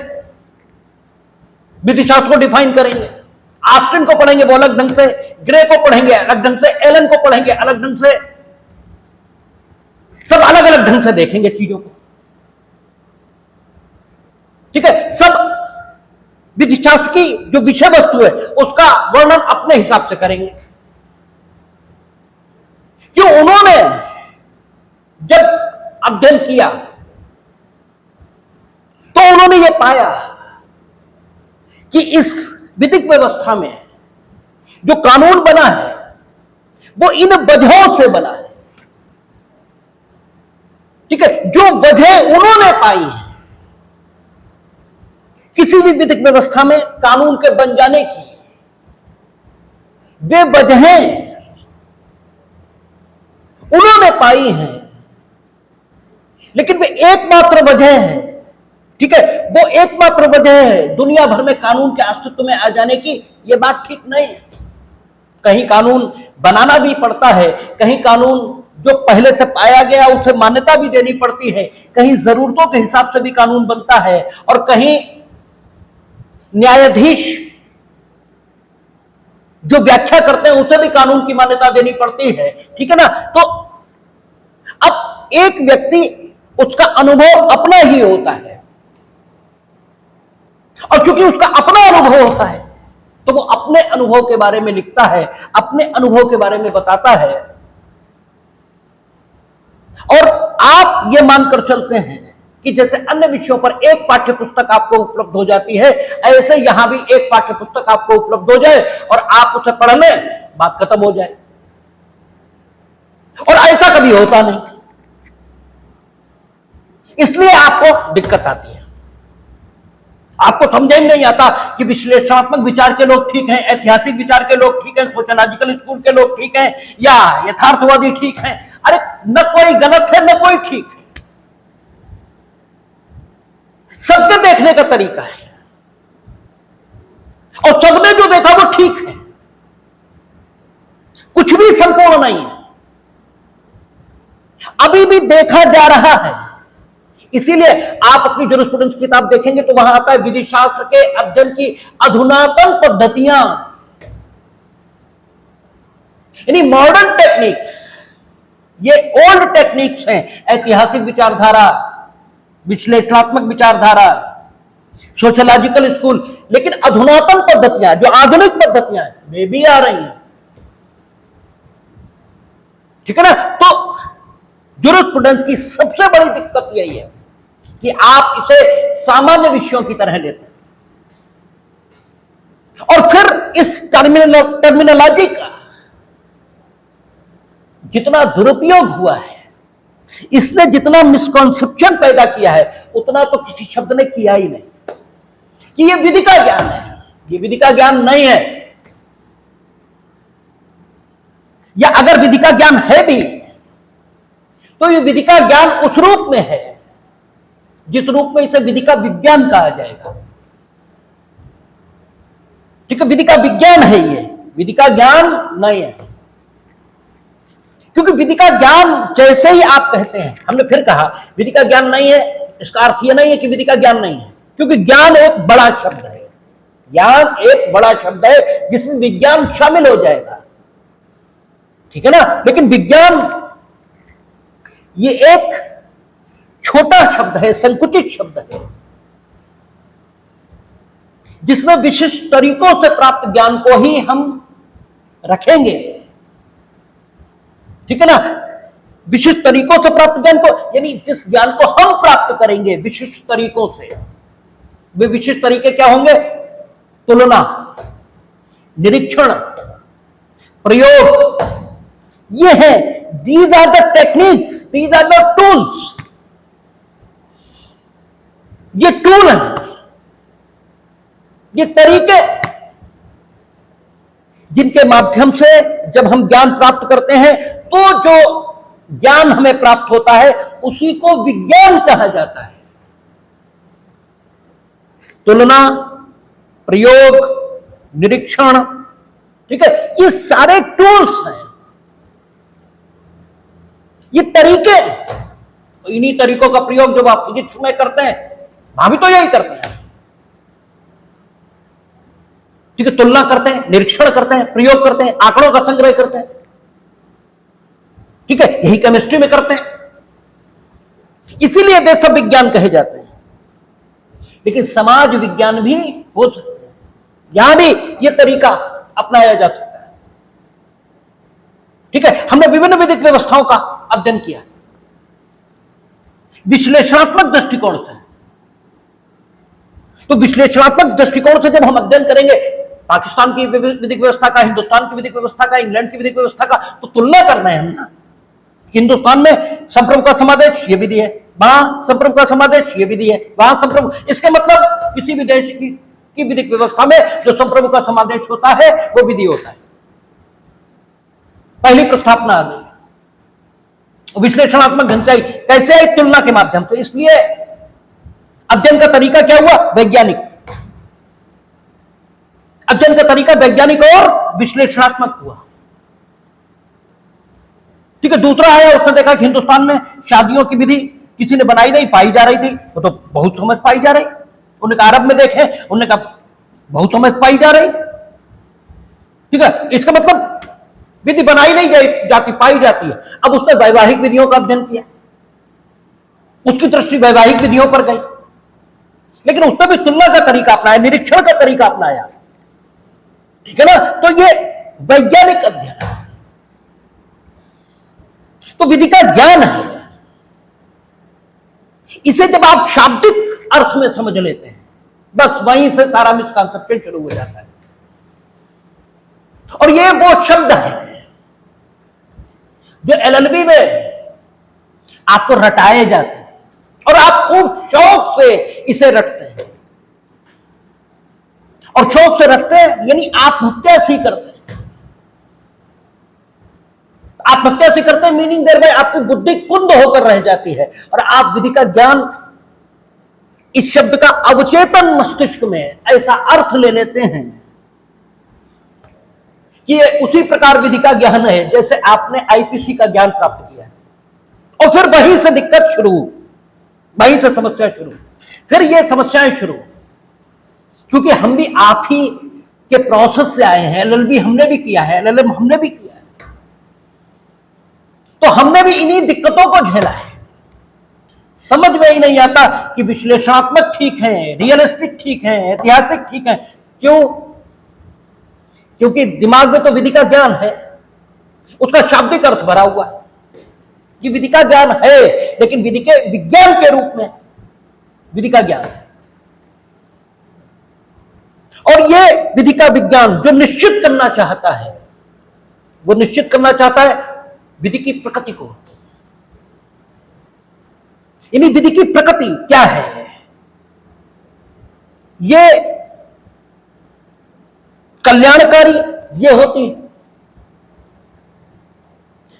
विधिशास्त्र को डिफाइन करेंगे, ऑस्टिन को पढ़ेंगे वो अलग ढंग से, ग्रे को पढ़ेंगे अलग ढंग से, एलन को पढ़ेंगे अलग ढंग से, सब अलग अलग ढंग से देखेंगे चीजों को, ठीक है। सब विधिशास्त्र की जो विषय वस्तु है उसका वर्णन अपने हिसाब से करेंगे। क्यों? उन्होंने जब अध्ययन किया तो उन्होंने ये पाया कि इस विधिक व्यवस्था में जो कानून बना है वो इन वजहों से बना है, ठीक है। जो वजह उन्होंने पाई है किसी भी विधिक व्यवस्था में कानून के बन जाने की, वे वजहें उन्होंने पाई हैं, लेकिन वे एकमात्र वजह है, ठीक है। वो एकमात्र वजह है दुनिया भर में कानून के अस्तित्व में आ जाने की। ये बात ठीक नहीं है। कहीं कानून बनाना भी पड़ता है, कहीं कानून जो पहले से पाया गया उसे मान्यता भी देनी पड़ती है, कहीं जरूरतों के हिसाब से भी कानून बनता है, और कहीं न्यायाधीश जो व्याख्या करते हैं उसे भी कानून की मान्यता देनी पड़ती है, ठीक है ना। तो अब एक व्यक्ति, उसका अनुभव अपना ही होता है, और क्योंकि उसका अपना अनुभव होता है तो वो अपने अनुभव के बारे में लिखता है, अपने अनुभव के बारे में बताता है। और आप ये मानकर चलते हैं कि जैसे अन्य विषयों पर एक पाठ्य पुस्तक आपको उपलब्ध हो जाती है, ऐसे यहां भी एक पाठ्य पुस्तक आपको उपलब्ध हो जाए और आप उसे पढ़ लें, बात खत्म हो जाए। और ऐसा कभी होता नहीं, इसलिए आपको दिक्कत आती है। आपको समझ में नहीं आता कि विश्लेषणात्मक विचार के लोग ठीक हैं, ऐतिहासिक विचार के लोग ठीक हैं, सोशियोलॉजिकल स्कूल के लोग ठीक हैं, या यथार्थवादी ठीक हैं। अरे न कोई गलत है न कोई ठीक है, सबके देखने का तरीका है, और सबने जो देखा वो ठीक है, कुछ भी संपूर्ण नहीं है, अभी भी देखा जा रहा है। इसीलिए आप अपनी जूरिस्प्रूडेंस की किताब देखेंगे तो वहां आता है विधि शास्त्र के अध्ययन की अधुनातन पद्धतियां, यानी मॉडर्न टेक्निक्स। ये ओल्ड टेक्निक्स हैं, ऐतिहासिक विचारधारा, विश्लेषणात्मक विचारधारा, सोशियोलॉजिकल स्कूल, लेकिन अधुनातन पद्धतियां जो आधुनिक पद्धतियां हैं वे भी आ रही हैं, ठीक है ना। तो जूरिस्प्रूडेंस की सबसे बड़ी दिक्कत यही है कि आप इसे सामान्य विषयों की तरह लेते हैं, और फिर इस टर्मिनोलॉजी का जितना दुरुपयोग हुआ है, इसने जितना मिसकॉन्सेप्शन पैदा किया है, उतना तो किसी शब्द ने किया ही नहीं कि यह विधि का ज्ञान है। यह विधि का ज्ञान नहीं है, या अगर विधि का ज्ञान है भी तो यह विधि का ज्ञान उस रूप में है जिस रूप में इसे विधि का विज्ञान कहा जाएगा, ठीक है। विधि का विज्ञान है, ये विधि का ज्ञान नहीं है। क्योंकि विधि का ज्ञान जैसे ही आप कहते हैं, हमने फिर कहा विधि का ज्ञान नहीं है, इसका अर्थ यह नहीं है कि विधि का ज्ञान नहीं है, क्योंकि ज्ञान एक बड़ा शब्द है, ज्ञान एक बड़ा शब्द है जिसमें विज्ञान शामिल हो जाएगा, ठीक है ना। लेकिन विज्ञान ये एक छोटा शब्द है, संकुचित शब्द है, जिसमें विशिष्ट तरीकों से प्राप्त ज्ञान को ही हम रखेंगे, ठीक है ना। विशिष्ट तरीकों से प्राप्त ज्ञान को, यानी जिस ज्ञान को हम प्राप्त करेंगे विशिष्ट तरीकों से, वे विशिष्ट तरीके क्या होंगे? तुलना, निरीक्षण, प्रयोग, ये है। These are the techniques, these are the tools. ये टूल है, ये तरीके जिनके माध्यम से जब हम ज्ञान प्राप्त करते हैं तो जो ज्ञान हमें प्राप्त होता है उसी को विज्ञान कहा जाता है। तुलना, प्रयोग, निरीक्षण, ठीक है, ये सारे टूल्स हैं, ये तरीके। इन्हीं तरीकों का प्रयोग जब आप फिजिक्स में करते हैं, वहां भी तो यही करते हैं, ठीक है। तुलना करते हैं, निरीक्षण करते हैं, प्रयोग करते हैं, आंकड़ों का संग्रह करते हैं, ठीक है। यही केमिस्ट्री में करते हैं, इसीलिए वे सब विज्ञान कहे जाते हैं। लेकिन समाज विज्ञान भी हो सकता है, यहां भी यह तरीका अपनाया जा सकता है। ठीक है, हमने विभिन्न विधिक व्यवस्थाओं का अध्ययन किया विश्लेषणात्मक दृष्टिकोण से। तो विश्लेषणात्मक दृष्टिकोण से जब हम अध्ययन करेंगे पाकिस्तान की विधिक व्यवस्था का, हिंदुस्तान की विधिक व्यवस्था का, इंग्लैंड की विधिक व्यवस्था का, तो तुलना करना है हम ना। हिंदुस्तान में संप्रभु का समादेश ये विधि है, वहां संप्रभु का समादेश ये विधि है, वहां संप्रभु, इसके मतलब किसी भी देश की विधिक व्यवस्था में जो संप्रभु का समादेश होता है वो विधि होता है। पहली प्रस्थापना आ गई। विश्लेषणात्मक ढंग से कैसे आई? तुलना के माध्यम से। इसलिए अध्ययन का तरीका क्या हुआ? वैज्ञानिक। अध्ययन का तरीका वैज्ञानिक और विश्लेषणात्मक हुआ। ठीक है, दूसरा आया, उसने देखा कि हिंदुस्तान में शादियों की विधि किसी ने बनाई नहीं, पाई जा रही थी, वो तो बहुत समझ पाई जा रही। उन्होंने कहा अरब में देखे, उन्होंने कहा बहुत समझ पाई जा रही। ठीक है, इसका मतलब विधि बनाई नहीं जाती, पाई जाती है। अब उसने वैवाहिक विधियों का अध्ययन किया, उसकी दृष्टि वैवाहिक विधियों पर गई, लेकिन उसने भी तुलना का तरीका अपनाया, निरीक्षण का तरीका अपनाया। ठीक है ना, तो ये वैज्ञानिक अध्ययन है। तो विधि का ज्ञान है। इसे जब आप शाब्दिक अर्थ में समझ लेते हैं, बस वहीं से सारा मिसकंसेप्शन शुरू हो जाता है। और ये वो शब्द है जो एलएलबी में आपको रटाए जाते हैं और आप खूब शौक से इसे रटते हैं। और शौक से रटते हैं यानी आत्महत्या से करते हैं। आत्महत्या से करते हैं मीनिंग देर में आपकी बुद्धि कुंद होकर रह जाती है और आप विधि का ज्ञान, इस शब्द का अवचेतन मस्तिष्क में ऐसा अर्थ ले लेते हैं कि ये उसी प्रकार विधि का ज्ञान है जैसे आपने आईपीसी का ज्ञान प्राप्त किया है। और फिर वहीं से दिक्कत शुरू, वहीं से समस्या शुरू, फिर ये समस्याएं शुरू, क्योंकि हम भी आप ही के प्रोसेस से आए हैं। एलएलबी हमने भी किया है, एलएलएम हमने भी किया है, तो हमने भी इन्हीं दिक्कतों को झेला है। समझ में ही नहीं आता कि विश्लेषणात्मक ठीक है, रियलिस्टिक ठीक है, ऐतिहासिक ठीक है। क्यों? क्योंकि दिमाग में तो विधि का ज्ञान है, उसका शाब्दिक अर्थ भरा हुआ है कि विधि का ज्ञान है, लेकिन विधि के विज्ञान के रूप में विधि का ज्ञान है। और ये विधि का विज्ञान जो निश्चित करना चाहता है, वो निश्चित करना चाहता है विधि की प्रकृति को। यानी विधि की प्रकृति क्या है? ये कल्याणकारी ये होती है,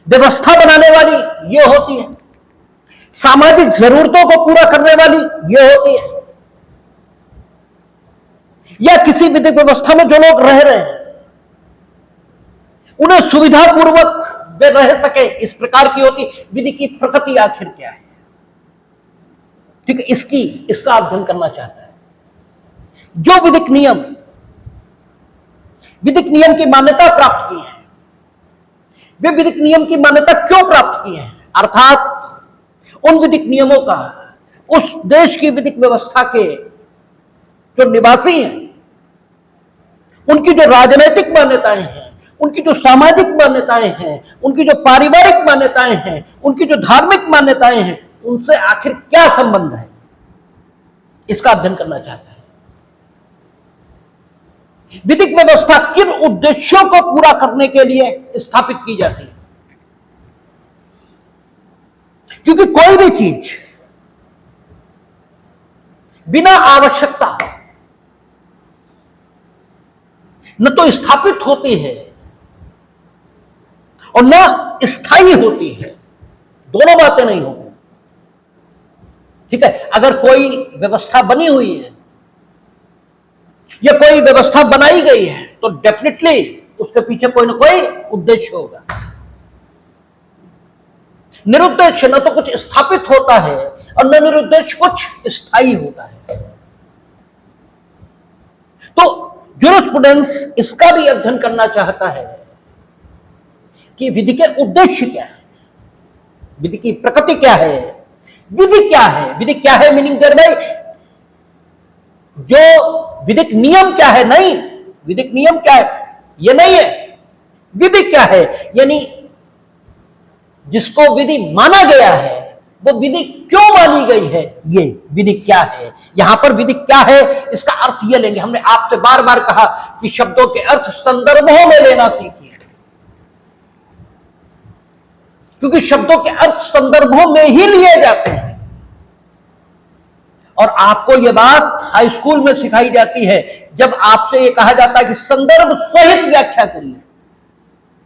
व्यवस्था बनाने वाली ये होती है, सामाजिक जरूरतों को पूरा करने वाली ये होती है, या किसी विधिक व्यवस्था में जो लोग रह रहे हैं उन्हें सुविधापूर्वक वे रह सके, इस प्रकार की होती विधि की प्रकृति आखिर क्या है। ठीक है, इसका अध्ययन करना चाहता है। जो विधिक नियम की मान्यता प्राप्त की है, वे विधिक नियम की मान्यता क्यों प्राप्त की है? अर्थात उन विधिक नियमों का उस देश की विधिक व्यवस्था के जो निवासी हैं, उनकी जो राजनीतिक मान्यताएं हैं, उनकी जो सामाजिक मान्यताएं हैं, उनकी जो पारिवारिक मान्यताएं हैं, उनकी जो धार्मिक मान्यताएं हैं, उनसे आखिर क्या संबंध है, इसका अध्ययन करना चाहता है। विधिक व्यवस्था किन उद्देश्यों को पूरा करने के लिए स्थापित की जाती है? क्योंकि कोई भी चीज बिना आवश्यकता न तो स्थापित होती है और न स्थायी होती है, दोनों बातें नहीं होती। ठीक है, अगर कोई व्यवस्था बनी हुई है या कोई व्यवस्था बनाई गई है तो डेफिनेटली उसके पीछे कोई ना कोई उद्देश्य होगा। निरुद्देश्य न तो कुछ स्थापित होता है और न निरुद्देश्य कुछ स्थायी होता है। तो ज्यूरिस्प्रूडेंस इसका भी अध्ययन करना चाहता है कि विधि के उद्देश्य क्या है, विधि की प्रकृति क्या है, विधि क्या है? विधि क्या है मीनिंग देर भाई, जो विधिक नियम क्या है, नहीं, विधिक नियम क्या है ये नहीं है। विधि क्या है यानी जिसको विधि माना गया है वो विधि क्यों मानी गई है, ये विधि क्या है। यहां पर विधि क्या है इसका अर्थ ये लेंगे। हमने आपसे बार बार कहा कि शब्दों के अर्थ संदर्भों में लेना सीखिए, क्योंकि शब्दों के अर्थ संदर्भों में ही लिए जाते हैं। और आपको यह बात हाई स्कूल में सिखाई जाती है, जब आपसे यह कहा जाता है कि संदर्भ सहित व्याख्या करिए,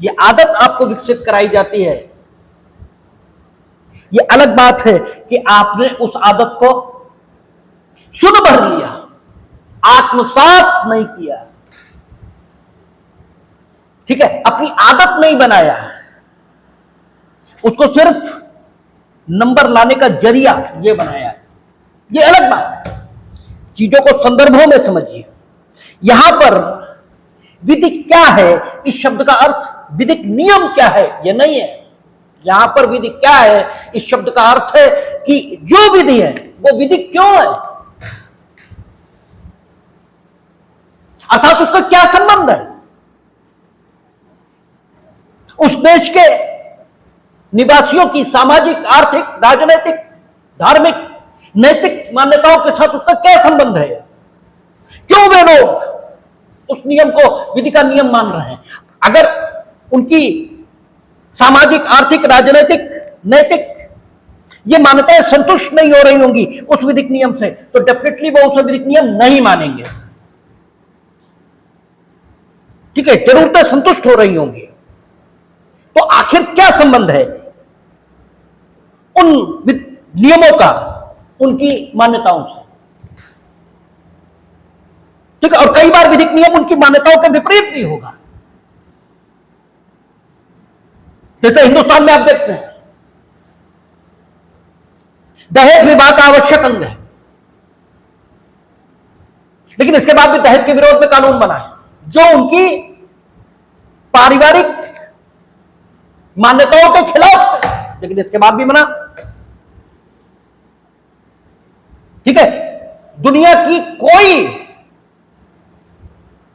यह आदत आपको विकसित कराई जाती है। यह अलग बात है कि आपने उस आदत को सुन भर लिया, आत्मसात नहीं किया, ठीक है, अपनी आदत नहीं बनाया, उसको सिर्फ नंबर लाने का जरिया ये बनाया। ये अलग बात है, चीजों को संदर्भों में समझिए। यहां पर विधि क्या है, इस शब्द का अर्थ विधिक नियम क्या है यह नहीं है। यहां पर विधि क्या है, इस शब्द का अर्थ है कि जो विधि है वो विधि क्यों है, अर्थात उसका क्या संबंध है उस देश के निवासियों की सामाजिक, आर्थिक, राजनीतिक, धार्मिक, नैतिक मान्यताओं के साथ उसका क्या संबंध है, क्यों वे लोग उस नियम को विधि का नियम मान रहे हैं। अगर उनकी सामाजिक, आर्थिक, राजनीतिक, नैतिक ये मान्यताएं संतुष्ट नहीं हो रही होंगी उस विधिक नियम से, तो डेफिनेटली वो उस विधिक नियम नहीं मानेंगे, ठीक है, जरूरतें संतुष्ट हो रही होंगी। तो आखिर क्या संबंध है उन नियमों का उनकी मान्यताओं से, ठीक है। और कई बार विधिक नियम उनकी मान्यताओं के विपरीत भी होगा। जैसे हिंदुस्तान में आप देखते हैं दहेज विवाह का आवश्यक अंग है, लेकिन इसके बाद भी दहेज के विरोध में कानून बना है जो उनकी पारिवारिक मान्यताओं के खिलाफ है, लेकिन इसके बाद भी बना, ठीक है। दुनिया की कोई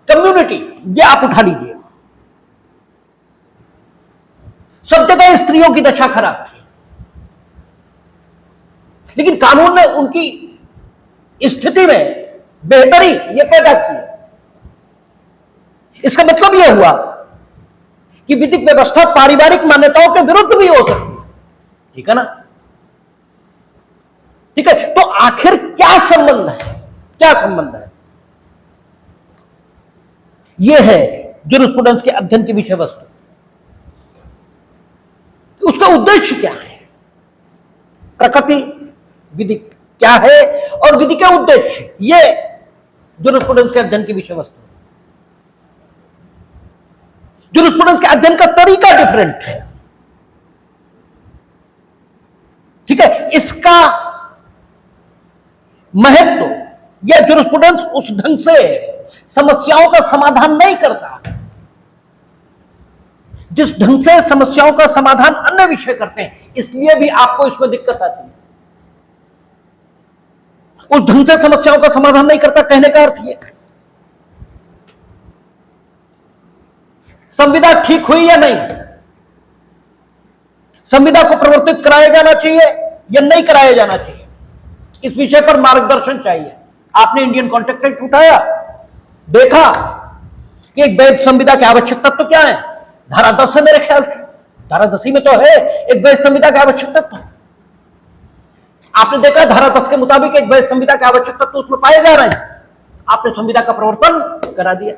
कम्युनिटी ये आप उठा लीजिए, सब जगह स्त्रियों की दशा खराब थी, लेकिन कानून ने उनकी स्थिति में बेहतरी ये पैदा की। इसका मतलब यह हुआ कि विधिक व्यवस्था पारिवारिक मान्यताओं के विरुद्ध भी हो सकती है, ठीक है ना, ठीक है। तो आखिर क्या संबंध है, क्या संबंध है, यह है ज्यूरिस्प्रूडेंस के अध्ययन की विषय वस्तु। उसका उद्देश्य क्या है, प्रकृति विधि क्या है और विधि का उद्देश्य, यह ज्यूरिस्प्रूडेंस के अध्ययन की विषय वस्तु। ज्यूरिस्प्रूडेंस के अध्ययन का तरीका डिफरेंट है, ठीक है। इसका महत्व, यह ज्यूरिस्प्रूडेंस उस ढंग से समस्याओं का समाधान नहीं करता जिस ढंग से समस्याओं का समाधान अन्य विषय करते हैं, इसलिए भी आपको इसमें दिक्कत आती है। उस ढंग से समस्याओं का समाधान नहीं करता, कहने का अर्थ यह, संविदा ठीक हुई या नहीं, संविदा को प्रवर्तित कराया जाना चाहिए या नहीं कराया जाना चाहिए, इस विषय पर मार्गदर्शन चाहिए। आपने इंडियन कॉन्ट्रैक्ट एक्ट उठाया, देखा कि एक वैध संविदा के आवश्यक तत्व क्या है, धारा 10 है मेरे ख्याल से, धारा 10 में तो है एक वैध संविदा के आवश्यक तत्व। आपने देखा धारा 10 के मुताबिक एक वैध संविदा के आवश्यक तत्व उसमें पाए जा रहे हैं, आपने संविदा का प्रवर्तन करा दिया,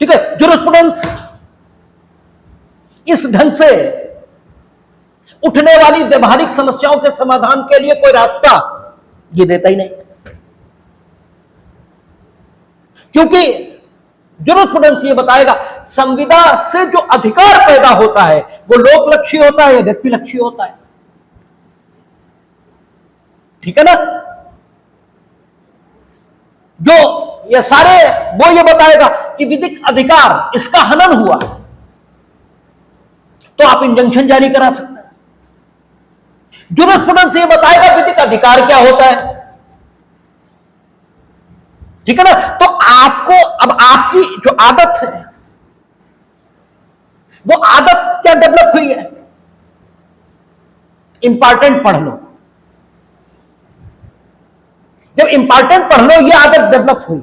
ठीक है। ज्यूरिस्प्रूडेंस इस ढंग से उठने वाली व्यवहारिक समस्याओं के समाधान के लिए कोई रास्ता ये देता ही नहीं, क्योंकि ज्यूरिस्प्रूडेंस ये बताएगा संविदा से जो अधिकार पैदा होता है वो लोकलक्षी होता है या व्यक्तिलक्षी होता है, ठीक है ना। जो ये सारे वो ये बताएगा कि विधिक अधिकार इसका हनन हुआ तो आप इंजंक्शन जारी करा सकते हैं, जूरिस्प्रूडेंस ये बताएगा विधिक अधिकार क्या होता है, ठीक है ना। तो आपको अब आपकी जो आदत है वो आदत क्या डेवलप हुई है, इंपॉर्टेंट पढ़ लो। जब इंपॉर्टेंट पढ़ लो ये आदत डेवलप हुई,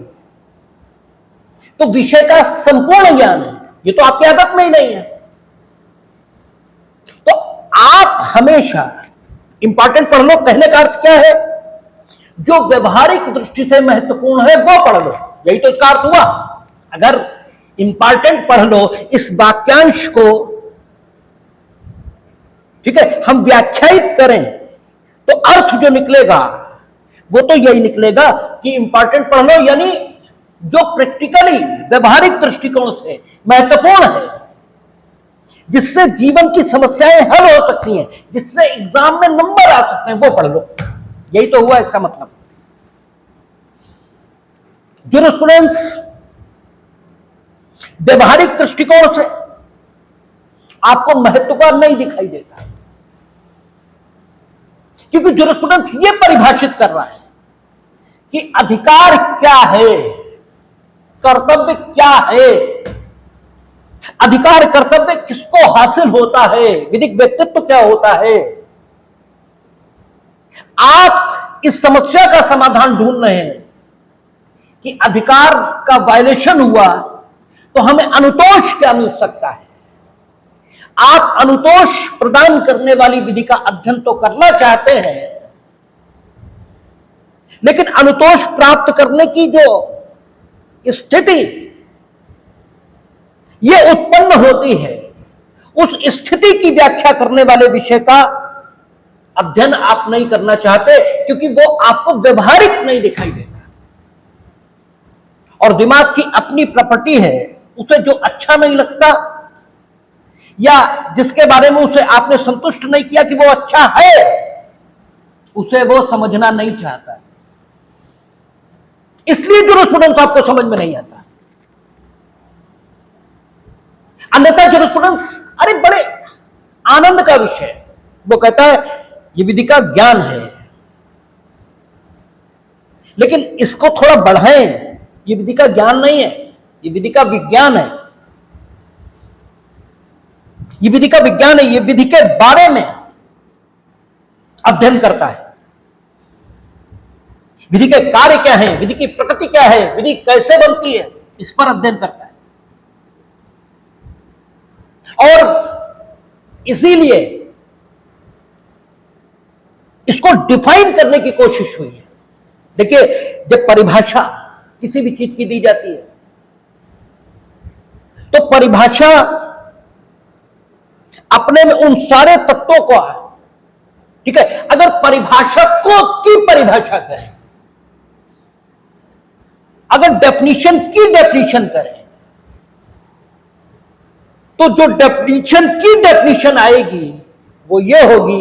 तो विषय का संपूर्ण ज्ञान है, ये तो आपकी आदत में ही नहीं है। तो आप हमेशा इंपॉर्टेंट पढ़ लो, कहने का अर्थ क्या है, जो व्यवहारिक दृष्टि से महत्वपूर्ण है वो पढ़ लो, यही तो इसका अर्थ हुआ। अगर इंपॉर्टेंट पढ़ लो इस वाक्यांश को, ठीक है, हम व्याख्यायित करें तो अर्थ जो निकलेगा वो तो यही निकलेगा कि इंपॉर्टेंट पढ़ लो, यानी जो प्रैक्टिकली व्यवहारिक दृष्टिकोण से महत्वपूर्ण है, जिससे जीवन की समस्याएं हल हो सकती हैं, जिससे एग्जाम में नंबर आ सकते हैं, वो पढ़ लो। यही तो हुआ इसका मतलब। जूरिस्प्रूडेंस व्यवहारिक दृष्टिकोण से आपको महत्वपूर्ण नहीं दिखाई देता, क्योंकि जूरिस्प्रूडेंस ये परिभाषित कर रहा है कि अधिकार क्या है, कर्तव्य क्या है, अधिकार कर्तव्य किसको हासिल होता है, विधिक व्यक्तित्व क्या होता है। आप इस समस्या का समाधान ढूंढ रहे हैं कि अधिकार का वायलेशन हुआ तो हमें अनुतोष क्या मिल सकता है। आप अनुतोष प्रदान करने वाली विधि का अध्ययन तो करना चाहते हैं, लेकिन अनुतोष प्राप्त करने की जो स्थिति ये उत्पन्न होती है, उस स्थिति की व्याख्या करने वाले विषय का अध्ययन आप नहीं करना चाहते, क्योंकि वो आपको व्यवहारिक नहीं दिखाई देता। और दिमाग की अपनी प्रॉपर्टी है, उसे जो अच्छा नहीं लगता या जिसके बारे में उसे आपने संतुष्ट नहीं किया कि वो अच्छा है, उसे वो समझना नहीं चाहता। इसलिए जूरिस्प्रूडेंस आपको समझ में नहीं आता। अन्यथा जूरिस्प्रूडेंस अरे बड़े आनंद का विषय, वो कहता है ये विधि का ज्ञान है, लेकिन इसको थोड़ा बढ़ाएं, ये विधि का ज्ञान नहीं है, ये विधि का विज्ञान है, ये विधि का विज्ञान है, ये विधि के बारे में अध्ययन करता है। विधि के कार्य क्या है, विधि की प्रकृति क्या है, विधि कैसे बनती है, इस पर अध्ययन करता है। और इसीलिए इसको डिफाइन करने की कोशिश हुई है। देखिए, जब परिभाषा किसी भी चीज की दी जाती है तो परिभाषा अपने में उन सारे तत्वों को, ठीक है, अगर परिभाषक को की परिभाषा करें, अगर डेफिनेशन की डेफिनेशन करें, तो जो डेफिनेशन की डेफिनेशन आएगी वो ये होगी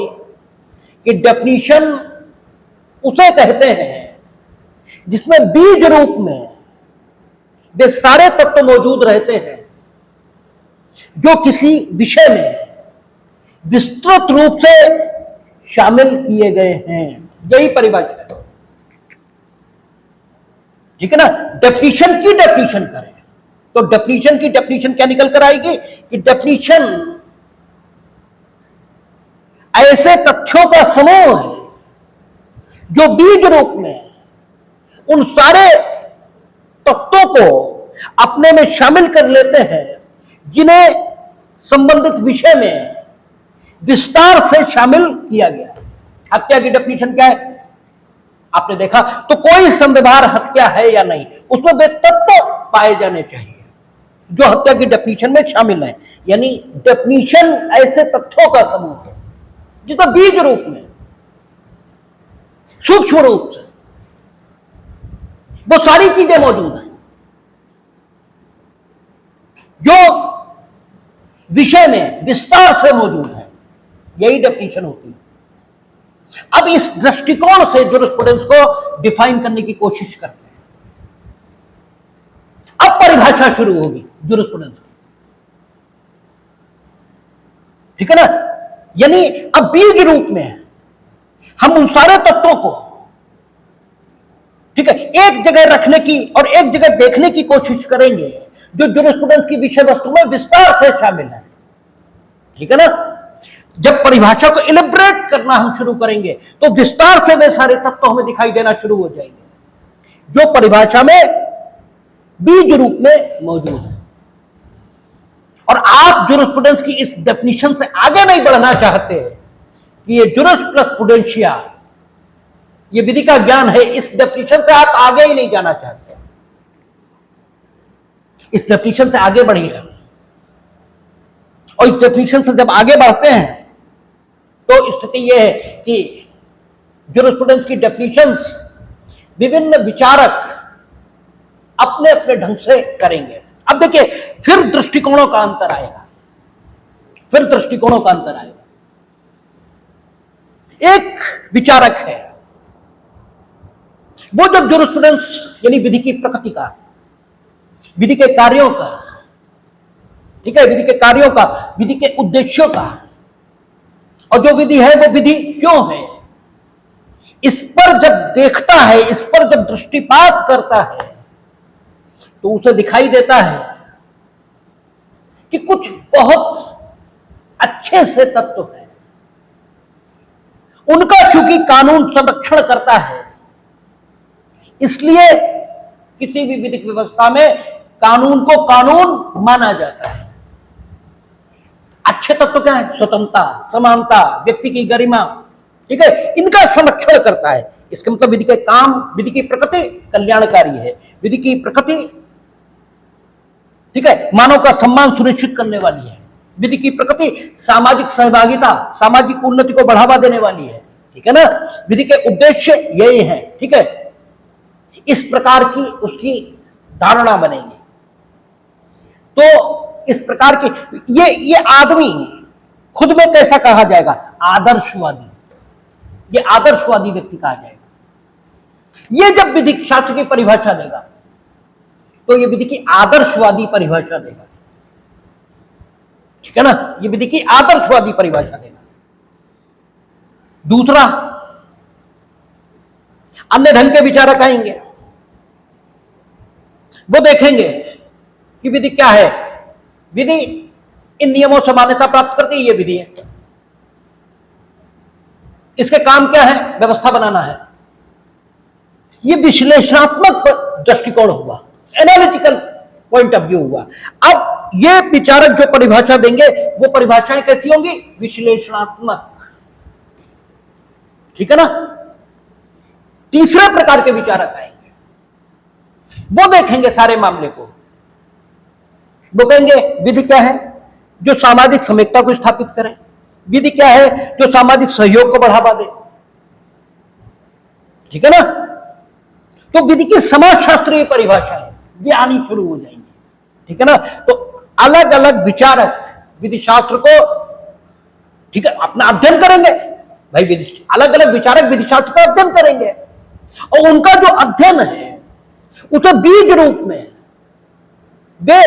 कि डेफिनेशन उसे कहते हैं जिसमें बीज रूप में वे सारे तत्व मौजूद रहते हैं जो किसी विषय में विस्तृत रूप से शामिल किए गए हैं। यही परिभाषा है, ठीक है ना। डेफिनेशन की डेफिनेशन करें तो डेफिनेशन की डेफिनेशन क्या निकल कर आएगी कि डेफिनेशन ऐसे तथ्यों का समूह है जो बीज रूप में उन सारे तत्वों को अपने में शामिल कर लेते हैं जिन्हें संबंधित विषय में विस्तार से शामिल किया गया है। हत्या की डेफिनेशन क्या है आपने देखा, तो कोई संव्यवहार हत्या है या नहीं, उसमें वे तत्व पाए जाने चाहिए जो हत्या की डेफिनेशन में शामिल है। यानी डेफिनेशन ऐसे तथ्यों का समूह है जिसमें बीज रूप में, सूक्ष्म रूप से वो सारी चीजें मौजूद हैं जो विषय में विस्तार से मौजूद है। यही डेफिनेशन होती है। अब इस दृष्टिकोण से जूरिस्प्रूडेंस को डिफाइन करने की कोशिश करते हैं। अब परिभाषा शुरू होगी जूरिस्प्रूडेंस की, ठीक है ना। यानी अब बीज रूप में हम उन सारे तत्वों को, ठीक है, एक जगह रखने की और एक जगह देखने की कोशिश करेंगे जो ज्यूरिस्प्रूडेंस की विषय वस्तु में विस्तार से शामिल है। ठीक है ना? जब परिभाषा को इलेबरेट करना हम शुरू करेंगे तो विस्तार से वे सारे तत्व हमें दिखाई देना शुरू हो जाएंगे जो परिभाषा में बीज रूप में मौजूद है। और आप ज्यूरिस्प्रूडेंस की इस डेफिनेशन से आगे नहीं बढ़ना चाहते कि ये जुरिस प्लस प्रूडेंशिया, ये विधि का ज्ञान है, इस डेफिनेशन से आप आगे ही नहीं जाना चाहते। इस डेफिनेशन से आगे बढ़िए, और इस डेफिनेशन से जब आगे बढ़ते हैं तो स्थिति यह है कि ज्यूरिस्प्रूडेंस की डेफिनेशंस विभिन्न विचारक अपने अपने ढंग से करेंगे। अब देखिए, फिर दृष्टिकोणों का अंतर आएगा, फिर दृष्टिकोणों का अंतर आएगा। एक विचारक है वो जब ज्यूरिस्प्रूडेंस यानी विधि की प्रकृति का, विधि के कार्यों का, ठीक है, विधि के कार्यों का, विधि के उद्देश्यों का, और जो विधि है वो विधि क्यों है, इस पर जब देखता है, इस पर जब दृष्टिपात करता है तो उसे दिखाई देता है कि कुछ बहुत अच्छे से तत्व हैं, उनका चूंकि कानून संरक्षण करता है, इसलिए किसी भी विधिक व्यवस्था में कानून को कानून माना जाता है। अच्छे तत्व क्या है? स्वतंत्रता, समानता, व्यक्ति की गरिमा, ठीक है, इनका संरक्षण करता है। इसका मतलब विधि के काम, विधि की प्रकृति कल्याणकारी है, विधि की प्रकृति, ठीक है, मानव का सम्मान सुनिश्चित करने वाली है, विधि की प्रकृति सामाजिक सहभागिता, सामाजिक उन्नति को बढ़ावा देने वाली है। ठीक है ना? विधि के उद्देश्य यही है। ठीक है, इस प्रकार की उसकी धारणा बनेगी। तो इस प्रकार की ये आदमी खुद में कैसा कहा जाएगा? आदर्शवादी। ये आदर्शवादी व्यक्ति कहा जाएगा। ये जब विधिक शास्त्र की परिभाषा देगा तो ये विधि की आदर्शवादी परिभाषा देगा। ठीक है ना? ये विधि की आदर्शवादी परिभाषा देगा। दूसरा, अन्य ढंग के विचारक आएंगे, वो देखेंगे कि विधि क्या है। विधि इन नियमों से मान्यता प्राप्त करती है, ये विधि है, इसके काम क्या है? व्यवस्था बनाना है। ये विश्लेषणात्मक दृष्टिकोण हुआ, एनालिटिकल पॉइंट ऑफ व्यू हुआ। अब ये विचारक जो परिभाषा देंगे वो परिभाषाएं कैसी होंगी? विश्लेषणात्मक। ठीक है ना? तीसरे प्रकार के विचारक आएंगे, वो देखेंगे सारे मामले को, वो कहेंगे विधि क्या है? जो सामाजिक समेकता को स्थापित करे। विधि क्या है? जो सामाजिक सहयोग को बढ़ावा दे। ठीक है ना? तो विधि की समाजशास्त्रीय परिभाषाएं ये आनी शुरू हो जाएंगी। ठीक है ना? तो अलग अलग विचारक विधि शास्त्र को, ठीक है, अपना अध्ययन करेंगे। भाई विधि, अलग अलग विचारक विधि शास्त्र का अध्ययन करेंगे और उनका जो अध्ययन है उसे बीज रूप में वे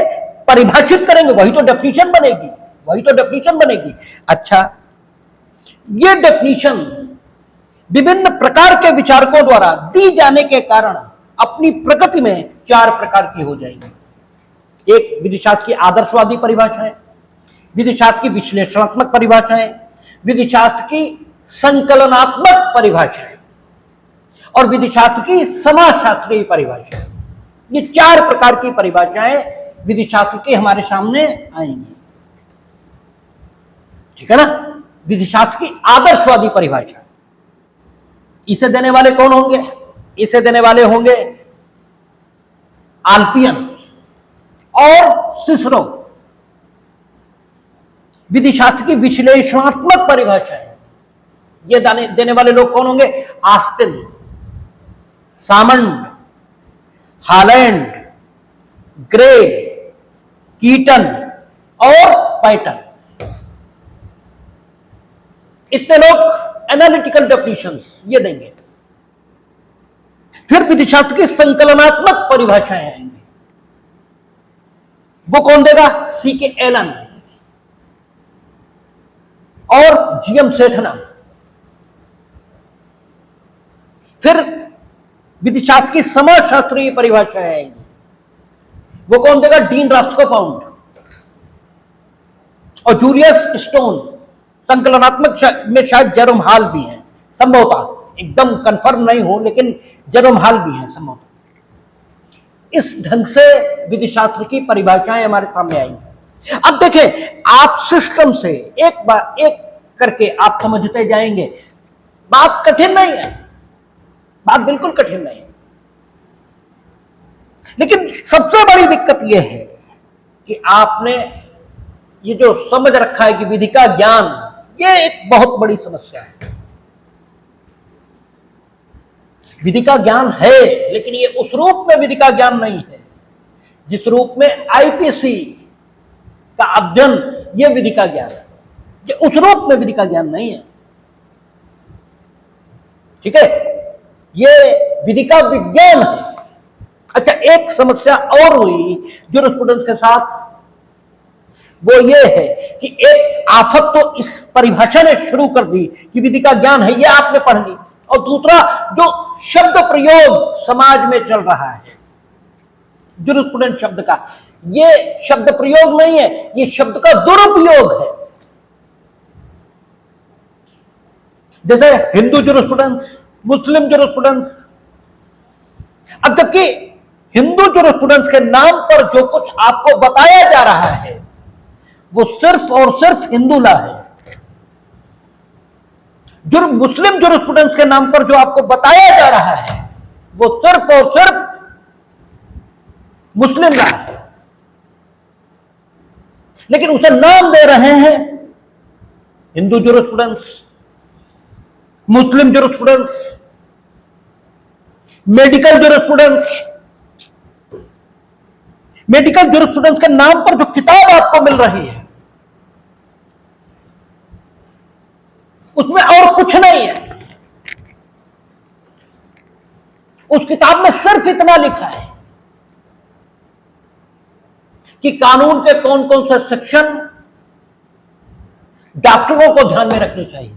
परिभाषित करेंगे। वही तो डेफिनेशन बनेगी, वही तो डेफिनेशन बनेगी। अच्छा, ये डेफिनेशन विभिन्न प्रकार के विचारकों द्वारा दी जाने के कारण अपनी प्रकृति में चार प्रकार की हो जाएंगी। एक विधिशास्त्र की आदर्शवादी परिभाषा है, विधिशास्त्र की विश्लेषणात्मक परिभाषा है, विधिशास्त्र की संकलनात्मक परिभाषा है और विधिशास्त्र की समाजशास्त्रीय परिभाषा है। ये चार प्रकार की परिभाषाएं विधिशास्त्र की हमारे सामने आएंगी। ठीक है ना? विधिशास्त्र की आदर्शवादी परिभाषा, इसे देने वाले कौन होंगे? इसे देने वाले होंगे आल्पियन और सिसरो। विधिशास्त्र की विश्लेषणात्मक परिभाषा है, ये देने वाले लोग कौन होंगे? Austin, Salmond, Holland, grey, Keaton और पैटन। इतने लोग एनालिटिकल डेफिनेशंस ये देंगे। फिर विधिशास्त्र की संकलनात्मक परिभाषाएं आएंगी, वो कौन देगा? सी के एलन और जीएम सेठना। फिर विधिशास्त्र की समाजशास्त्रीय परिभाषाएं आएंगी। वो कौन देगा? डीन राथ्रोपाउंड और जूलियस स्टोन। संकलनात्मक में शायद जेरोम हॉल भी है, संभवतः, एकदम कंफर्म नहीं हो, लेकिन जेरोम हॉल भी है संभवतः। इस ढंग से विधिशास्त्र की परिभाषाएं हमारे सामने आएंगी। अब देखें, आप सिस्टम से एक बार एक करके आप समझते जाएंगे। बात कठिन नहीं है, बात बिल्कुल कठिन नहीं है, लेकिन सबसे बड़ी दिक्कत यह है कि आपने ये जो समझ रखा है कि विधि का ज्ञान, ये एक बहुत बड़ी समस्या है। विधि का ज्ञान है, लेकिन ये उस रूप में विधि का ज्ञान नहीं है जिस रूप में आईपीसी का अध्ययन ये विधि का ज्ञान है। ये उस रूप में विधि का ज्ञान नहीं है, ठीक है, ये विधि का विज्ञान है। अच्छा, एक समस्या और हुई ज्यूरिस्प्रूडेंस के साथ, वो ये है कि एक आफत तो इस परिभाषा ने शुरू कर दी कि विधि का ज्ञान है, ये आपने पढ़ ली, और दूसरा जो शब्द प्रयोग समाज में चल रहा है ज्यूरिस्प्रूडेंस शब्द का, ये शब्द प्रयोग नहीं है, ये शब्द का दुरुपयोग है। जैसे हिंदू ज्यूरिस्प्रूडेंस, मुस्लिम ज्यूरिस्प्रूडेंस। अब जबकि हिंदू ज्यूरिस्प्रूडेंस के नाम पर जो कुछ आपको बताया जा रहा है वो सिर्फ और सिर्फ हिंदू लॉ है। जो मुस्लिम ज्यूरिस्प्रूडेंस के नाम पर जो आपको बताया जा रहा है वो सिर्फ और सिर्फ मुस्लिम लॉ है, लेकिन उसे नाम दे रहे हैं Hindu jurisprudence, Muslim jurisprudence, medical jurisprudence. Medical jurisprudence के नाम पर जो किताब आपको मिल रही है उसमें और कुछ नहीं है। उस किताब में सिर्फ इतना लिखा है कि कानून के कौन कौन से सेक्शन डॉक्टरों को ध्यान में रखनी चाहिए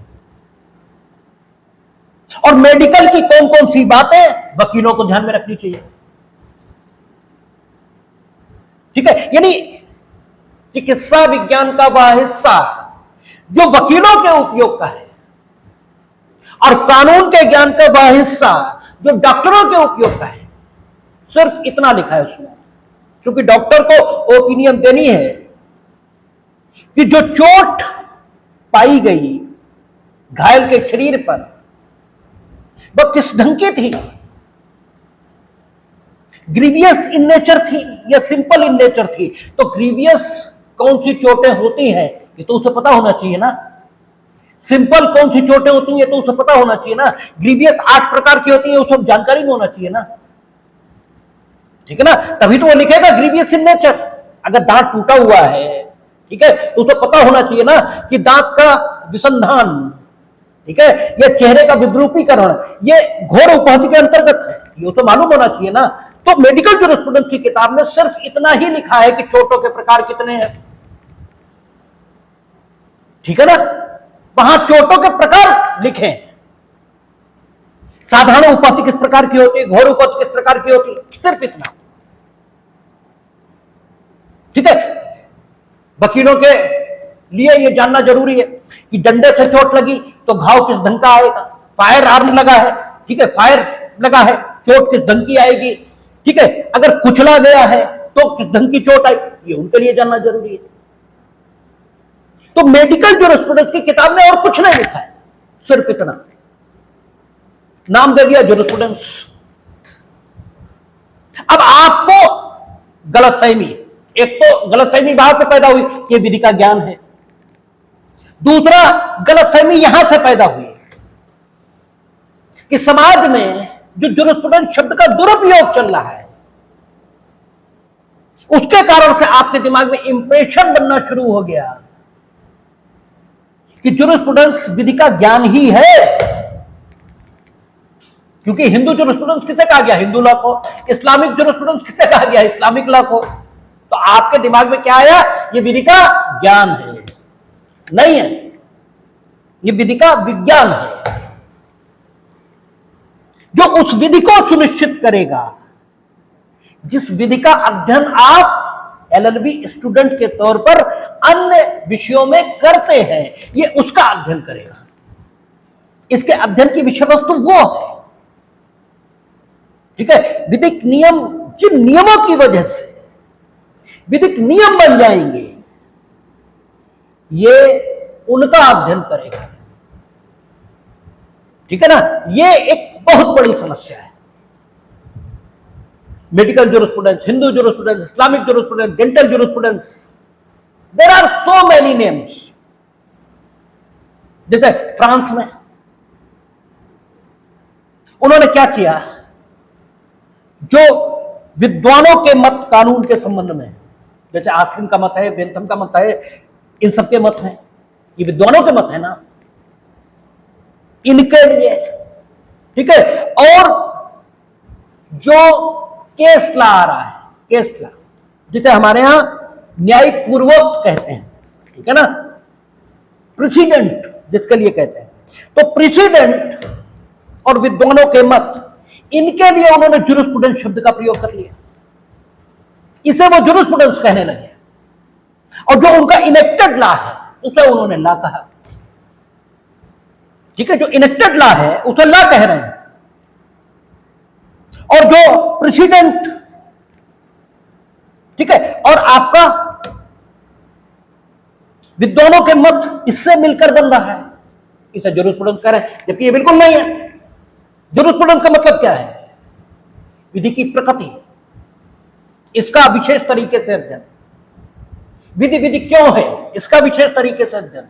और मेडिकल की कौन कौन सी बातें वकीलों को ध्यान में रखनी चाहिए, ठीक है। यानी चिकित्सा विज्ञान का वह हिस्सा जो वकीलों के उपयोग का है और कानून के ज्ञान का वह हिस्सा जो डॉक्टरों के उपयोग का है, सिर्फ इतना लिखा है उसमें। क्योंकि डॉक्टर को ओपिनियन देनी है कि जो चोट पाई गई घायल के शरीर पर वह किस ढंग की थी, ग्रीवियस इन नेचर थी या सिंपल इन नेचर थी। तो ग्रीवियस कौन सी चोटें होती हैं ये तो उसे पता होना चाहिए ना, सिंपल कौन सी चोटें होती हैं तो उसे पता होना चाहिए ना, ग्रीवियस 8 प्रकार की होती है उसे जानकारी में होना चाहिए ना, ठीक है ना, तभी तो वो लिखेगा ग्रीवियस इन नेचर। अगर दांत टूटा हुआ है, ठीक है, तो उसे पता होना चाहिए ना कि दांत का विसंधान, ठीक है, या चेहरे का विद्रूपीकरण ये घोर उपहति के अंतर्गत है, ये तो मालूम होना चाहिए ना। तो मेडिकल ज्यूरिस्प्रूडेंस की किताब में सिर्फ इतना ही लिखा है कि चोटों के प्रकार कितने हैं, ठीक है ना, वहां चोटों के प्रकार लिखे, साधारण उपहति किस प्रकार की होती है, घोर उपहति किस प्रकार की होती है, सिर्फ इतना, ठीक है। वकीलों के लिए यह जानना जरूरी है कि डंडे से चोट लगी तो घाव किस ढंग का आएगा, फायर आर्म लगा है, ठीक है, फायर लगा है, चोट किस ढंग की आएगी, ठीक है, अगर कुचला गया है तो किस ढंग की चोट आई, ये उनके लिए जानना जरूरी है। तो मेडिकल ज्यूरिस्प्रूडेंस की किताब में और कुछ नहीं लिखा है, सिर्फ इतना नाम दे दिया ज्यूरिस्प्रूडेंस। अब आपको गलतफहमी, एक तो गलतफहमी वहां से पैदा हुई कि विधि का ज्ञान है, दूसरा गलतफहमी यहां से पैदा हुई कि समाज में जो ज्यूरिस्प्रूडेंस शब्द का दुरुपयोग चल रहा है उसके कारण से आपके दिमाग में इंप्रेशन बनना शुरू हो गया कि ज्यूरिस्प्रूडेंस विधि का ज्ञान ही है। क्योंकि हिंदू ज्यूरिस्प्रूडेंस किसे कहा गया, हिंदू लॉ को, इस्लामिक ज्यूरिस्प्रूडेंस किसे कहा गया, इस्लामिक लॉ को। तो आपके दिमाग में क्या आया, ये विधि का ज्ञान है, नहीं है, ये विधि का विज्ञान है। जो उस विधि को सुनिश्चित करेगा जिस विधि का अध्ययन आप एलएलबी स्टूडेंट के तौर पर अन्य विषयों में करते हैं, ये उसका अध्ययन करेगा। इसके अध्ययन की विषय वस्तु वो है, ठीक है। विधिक नियम, जिन नियमों की वजह से विधिक नियम बन जाएंगे, ये उनका अध्ययन करेगा, ठीक है ना। ये एक बहुत बड़ी समस्या है। Medical jurisprudence, Hindu jurisprudence, Islamic jurisprudence, dental jurisprudence, there are so many names. जैसे फ्रांस में उन्होंने क्या किया, जो विद्वानों के मत कानून के संबंध में, जैसे आस्किन का मत है, बेंथम का मत है, इन सबके मत हैं, ये विद्वानों के मत है ना, इनके लिए, ठीक है। और जो केस ला आ रहा है, केस ला जिसे हमारे यहां न्यायिक पूर्वक कहते हैं, ठीक है ना, प्रेसिडेंट जिसके लिए कहते हैं, तो प्रेसिडेंट और विद्वानों के मत, इनके लिए उन्होंने ज्यूरिस्प्रूडेंस शब्द का प्रयोग कर लिया, इसे वो ज्यूरिस्प्रूडेंस कहने लगे। और जो उनका इनेक्टेड लॉ है उसे उन्होंने लॉ कहा, ठीक है। जो इनेक्टेड लॉ है उसे लॉ कह रहे हैं, और जो प्रेसिडेंट, ठीक है, और आपका विद्वानों के मत इससे मिलकर बन रहा है, इसे ज्यूरिस्प्रूडेंस कह रहे हैं, जबकि ये बिल्कुल नहीं है। ज्यूरिस्प्रूडेंस का मतलब क्या है? विधि की प्रकृति, इसका विशेष तरीके से अध्ययन, विधि क्यों है इसका विशेष तरीके से अध्ययन,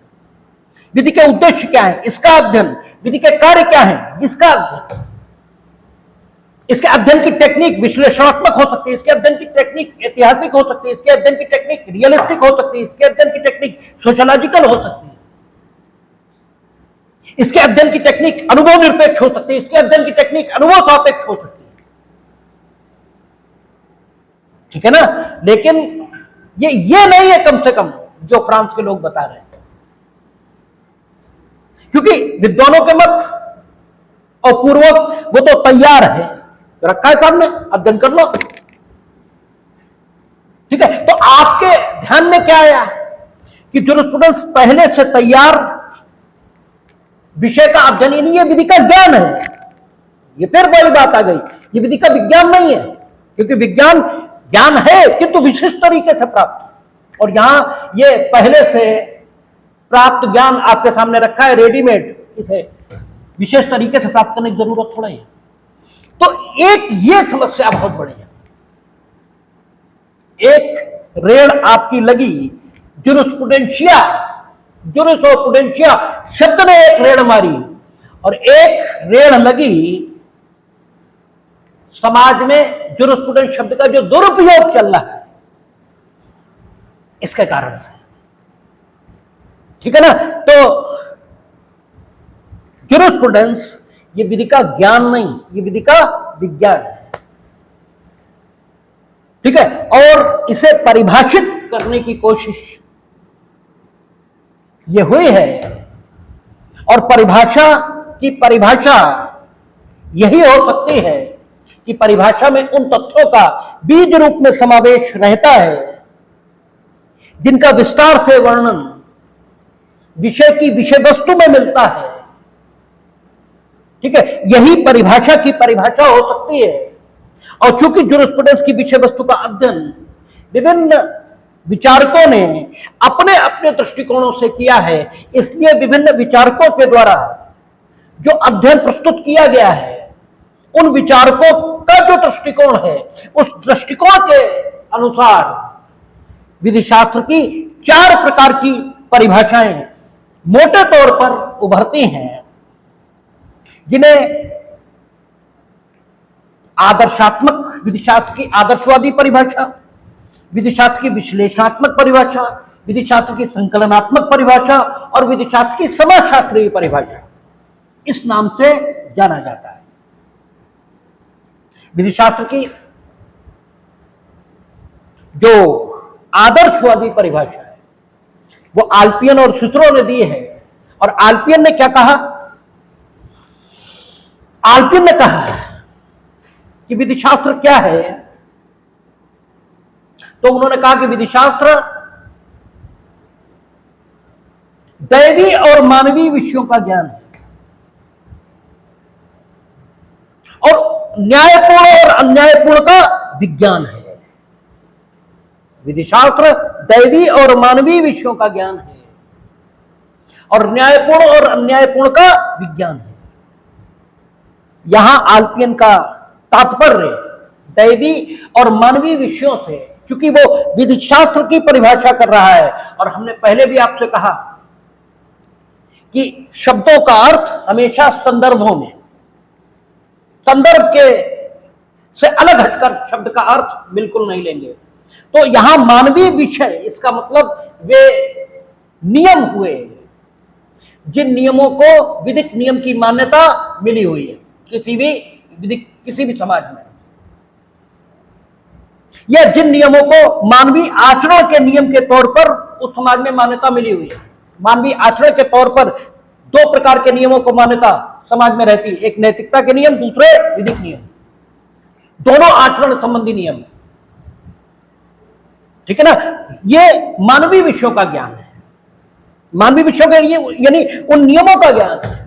विधि के उद्देश्य क्या है इसका अध्ययन, विधि के कार्य क्या है इसका अध्ययन। इसके अध्ययन की टेक्निक विश्लेषणात्मक हो सकती है, इसके अध्ययन की टेक्निक ऐतिहासिक हो सकती है, इसके अध्ययन की टेक्निक रियलिस्टिक हो सकती है, इसके अध्ययन की टेक्निक सोशलॉजिकल हो सकती है, इसके अध्ययन की टेक्निक अनुभव निरपेक्ष हो सकती है, इसके अध्ययन की टेक्निक अनुभव सापेक्ष हो सकती है, ठीक है ना। लेकिन ये नहीं है कम से कम जो फ्रांस के लोग बता रहे हैं, क्योंकि विद्वानों के मत और पूर्वक वो तो तैयार है, रखा है सामने, अध्ययन कर लो, ठीक है। तो आपके ध्यान में क्या आया कि ज्यूरिस्प्रूडेंस पहले से तैयार विषय का अध्ययन ही नहीं है, विधि का ज्ञान है। ये फिर बड़ी बात आ गई, ये विधि का विज्ञान नहीं है, क्योंकि विज्ञान ज्ञान है किंतु विशिष्ट तरीके से प्राप्त, और यहां ये पहले से प्राप्त ज्ञान आपके सामने रखा है रेडीमेड, इसे विशेष तरीके से प्राप्त करने की जरूरत थोड़ा है। तो एक ये समस्या बहुत बड़ी है, एक रेड आपकी लगी ज्यूरिस्प्रूडेंशिया, ज्यूरिस्प्रूडेंशिया शब्द ने एक रेड मारी, और एक रेड लगी समाज में ज्यूरिस्प्रूडेंस शब्द का जो दुरुपयोग चल रहा है इसके कारण से, ठीक है ना। तो ज्यूरिस्प्रूडेंस ये विधि का ज्ञान नहीं, ये विधि का विज्ञान है, ठीक है। और इसे परिभाषित करने की कोशिश ये हुई है, और परिभाषा की परिभाषा यही हो सकती है कि परिभाषा में उन तथ्यों का बीज रूप में समावेश रहता है जिनका विस्तार से वर्णन विषय की विषय वस्तु में मिलता है, ठीक है। यही परिभाषा की परिभाषा हो सकती है। और चूंकि ज्यूरिस्प्रूडेंस की विषय वस्तु का अध्ययन विभिन्न विचारकों ने अपने अपने दृष्टिकोणों से किया है, इसलिए विभिन्न विचारकों के द्वारा जो अध्ययन प्रस्तुत किया गया है, उन विचारकों का जो दृष्टिकोण है, उस दृष्टिकोण के अनुसार विधि शास्त्र की 4 प्रकार की परिभाषाएं मोटे तौर पर उभरती हैं, जिन्हें आदर्शात्मक विधि शास्त्र की आदर्शवादी परिभाषा, विधि शास्त्र की विश्लेषणात्मक परिभाषा, विधि शास्त्र की संकलनात्मक परिभाषा और विधि शास्त्र की समाजशास्त्रीय परिभाषा, इस नाम से जाना जाता है। विधि शास्त्र की जो आदर्शवादी परिभाषा है वो आल्पियन और सिसरो ने दी है, और आल्पियन ने क्या कहा आल्पिन ने कहा कि विधि शास्त्र क्या है, तो उन्होंने कहा कि विधि शास्त्र दैवी और मानवीय विषयों का ज्ञान है और न्यायपूर्ण और अन्यायपूर्ण का विज्ञान है। विधि शास्त्र दैवी और मानवीय विषयों का ज्ञान है और न्यायपूर्ण और अन्यायपूर्ण का विज्ञान है। यहां आल्पियन का तात्पर्य दैवी और मानवीय विषयों से, क्योंकि वो विधि शास्त्र की परिभाषा कर रहा है, और हमने पहले भी आपसे कहा कि शब्दों का अर्थ हमेशा संदर्भों में, संदर्भ के से अलग हटकर शब्द का अर्थ बिल्कुल नहीं लेंगे। तो यहां मानवीय विषय, इसका मतलब वे नियम हुए जिन नियमों को विधिक नियम की मान्यता मिली हुई है किसी भी समाज में, या जिन नियमों को मानवीय आचरण के नियम के तौर पर उस समाज में मान्यता मिली हुई है। मानवीय आचरण के तौर पर दो प्रकार के नियमों को मान्यता समाज में रहती है, एक नैतिकता के नियम, दूसरे विधिक नियम। दोनों आचरण संबंधी नियम है, ठीक है ना। ये मानवीय विषयों का ज्ञान है, मानवीय विषयों के लिए यानी उन नियमों का ज्ञान है।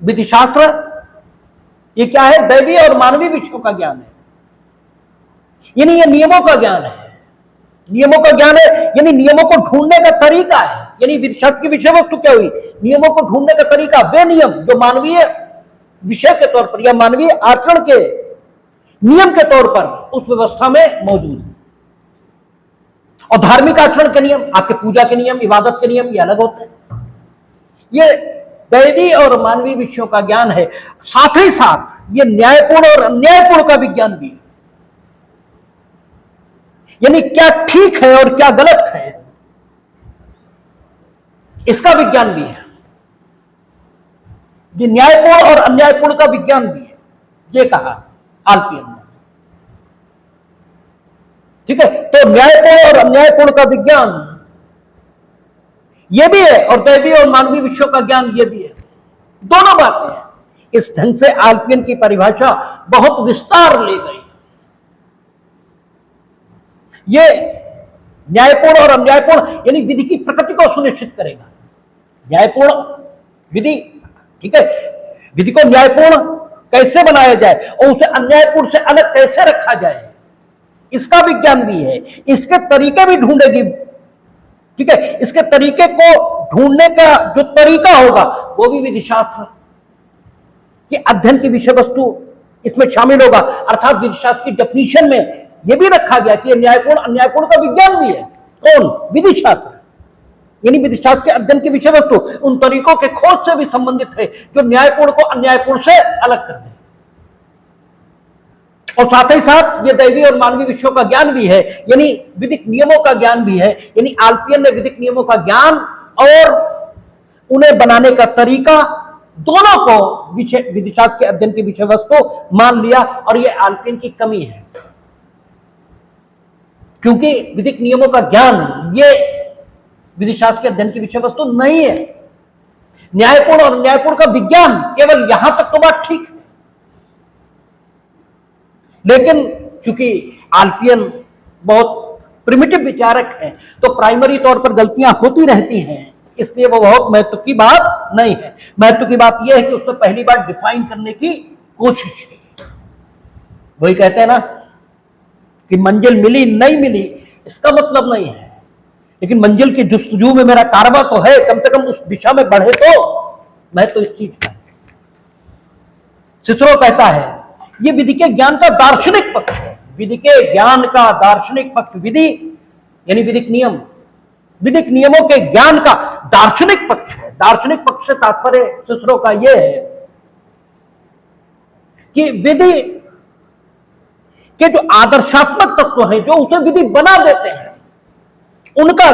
विधि शास्त्र ये क्या है? दैवीय और मानवीय विषयों का ज्ञान है, यानी ये नियमों का ज्ञान है। नियमों का ज्ञान है यानी नियमों को ढूंढने का तरीका है। यानी विधि शास्त्र की विषय वस्तु क्या हुई? नियमों को ढूंढने का तरीका, वे नियम जो मानवीय विषय के तौर पर या मानवीय आचरण के नियम के तौर पर उस व्यवस्था में मौजूद है। और धार्मिक आचरण के नियम, आपके पूजा के नियम, इबादत के नियम, ये अलग होते हैं। ये दैवी और मानवीय विषयों का ज्ञान है। साथ ही साथ ये न्यायपूर्ण और अन्यायपूर्ण का विज्ञान भी है, यानी क्या ठीक है और क्या गलत है, इसका विज्ञान भी है। ये न्यायपूर्ण और अन्यायपूर्ण का विज्ञान भी है, ये कहा आल्पियन ने, ठीक है। तो न्यायपूर्ण और अन्यायपूर्ण का विज्ञान ये भी है और दैवीय और मानवीय विषयों का ज्ञान ये भी है। दोनों बातें हैं। इस ढंग से आल्पियन की परिभाषा बहुत विस्तार ले गई। ये न्यायपूर्ण और अन्यायपूर्ण यानी विधि की प्रकृति को सुनिश्चित करेगा। न्यायपूर्ण विधि, ठीक है, विधि को न्यायपूर्ण कैसे बनाया जाए और उसे अन्यायपूर्ण से अलग कैसे रखा जाए, इसका विज्ञान भी है। इसके तरीके भी ढूंढेगी, ठीक है। इसके तरीके को ढूंढने का जो तरीका होगा वो भी विधि शास्त्र के अध्ययन की विषय वस्तु इसमें शामिल होगा। अर्थात विधि शास्त्र की डेफिनेशन में यह भी रखा गया कि न्यायपूर्ण अन्यायपूर्ण का विज्ञान भी है। कौन? विधि शास्त्र, यानी विधि शास्त्र के अध्ययन की विषय वस्तु उन तरीकों के खोज से भी संबंधित है जो न्यायपूर्ण को अन्यायपूर्ण से अलग कर दे। और साथ ही साथ ये दैवीय और मानवीय विषयों का ज्ञान भी है, यानी विधिक नियमों का ज्ञान भी है। यानी आल्पियन ने विधिक नियमों का ज्ञान और उन्हें बनाने का तरीका दोनों को विधि शास्त्र के अध्ययन की विषय वस्तु मान लिया। और यह आल्पियन की कमी है, क्योंकि विधिक नियमों का ज्ञान ये विधि शास्त्र के अध्ययन की विषय वस्तु नहीं है। न्यायपूर्ण और अन्यायपूर्ण का विज्ञान केवल यहां तक तो बात ठीक है, लेकिन चूंकि आल्पियन बहुत प्रिमिटिव विचारक हैं तो प्राइमरी तौर पर गलतियां होती रहती हैं, इसलिए वो बहुत महत्व की बात नहीं है। महत्व की बात यह है कि उसने पहली बार डिफाइन करने की कोशिश की। वही कहते हैं ना कि मंजिल मिली नहीं मिली इसका मतलब नहीं है, लेकिन मंजिल की जुस्तजू में मेरा कारवा तो है, कम से कम उस दिशा में बढ़े तो मैं तो इस चीज का। सिसरो कहता है ये विधि के ज्ञान का दार्शनिक पक्ष है। विधि के ज्ञान का दार्शनिक पक्ष, विधि यानी विधिक नियम, विधिक नियमों के ज्ञान का दार्शनिक पक्ष है। दार्शनिक पक्ष से तात्पर्य सिसरो का यह है कि विधि के जो आदर्शात्मक तत्व हैं जो उसे विधि बना देते हैं, उनका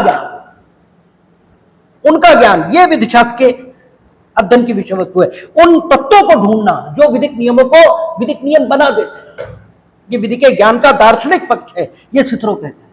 ज्ञान ये विधि शास्त्र के अध्ययन की विषय वस्तु है। उन तत्वों को ढूंढना जो विधिक नियमों को विधिक नियम बना देते हैं, ये विधि के ज्ञान का दार्शनिक पक्ष है, ये सिसरो कहते हैं।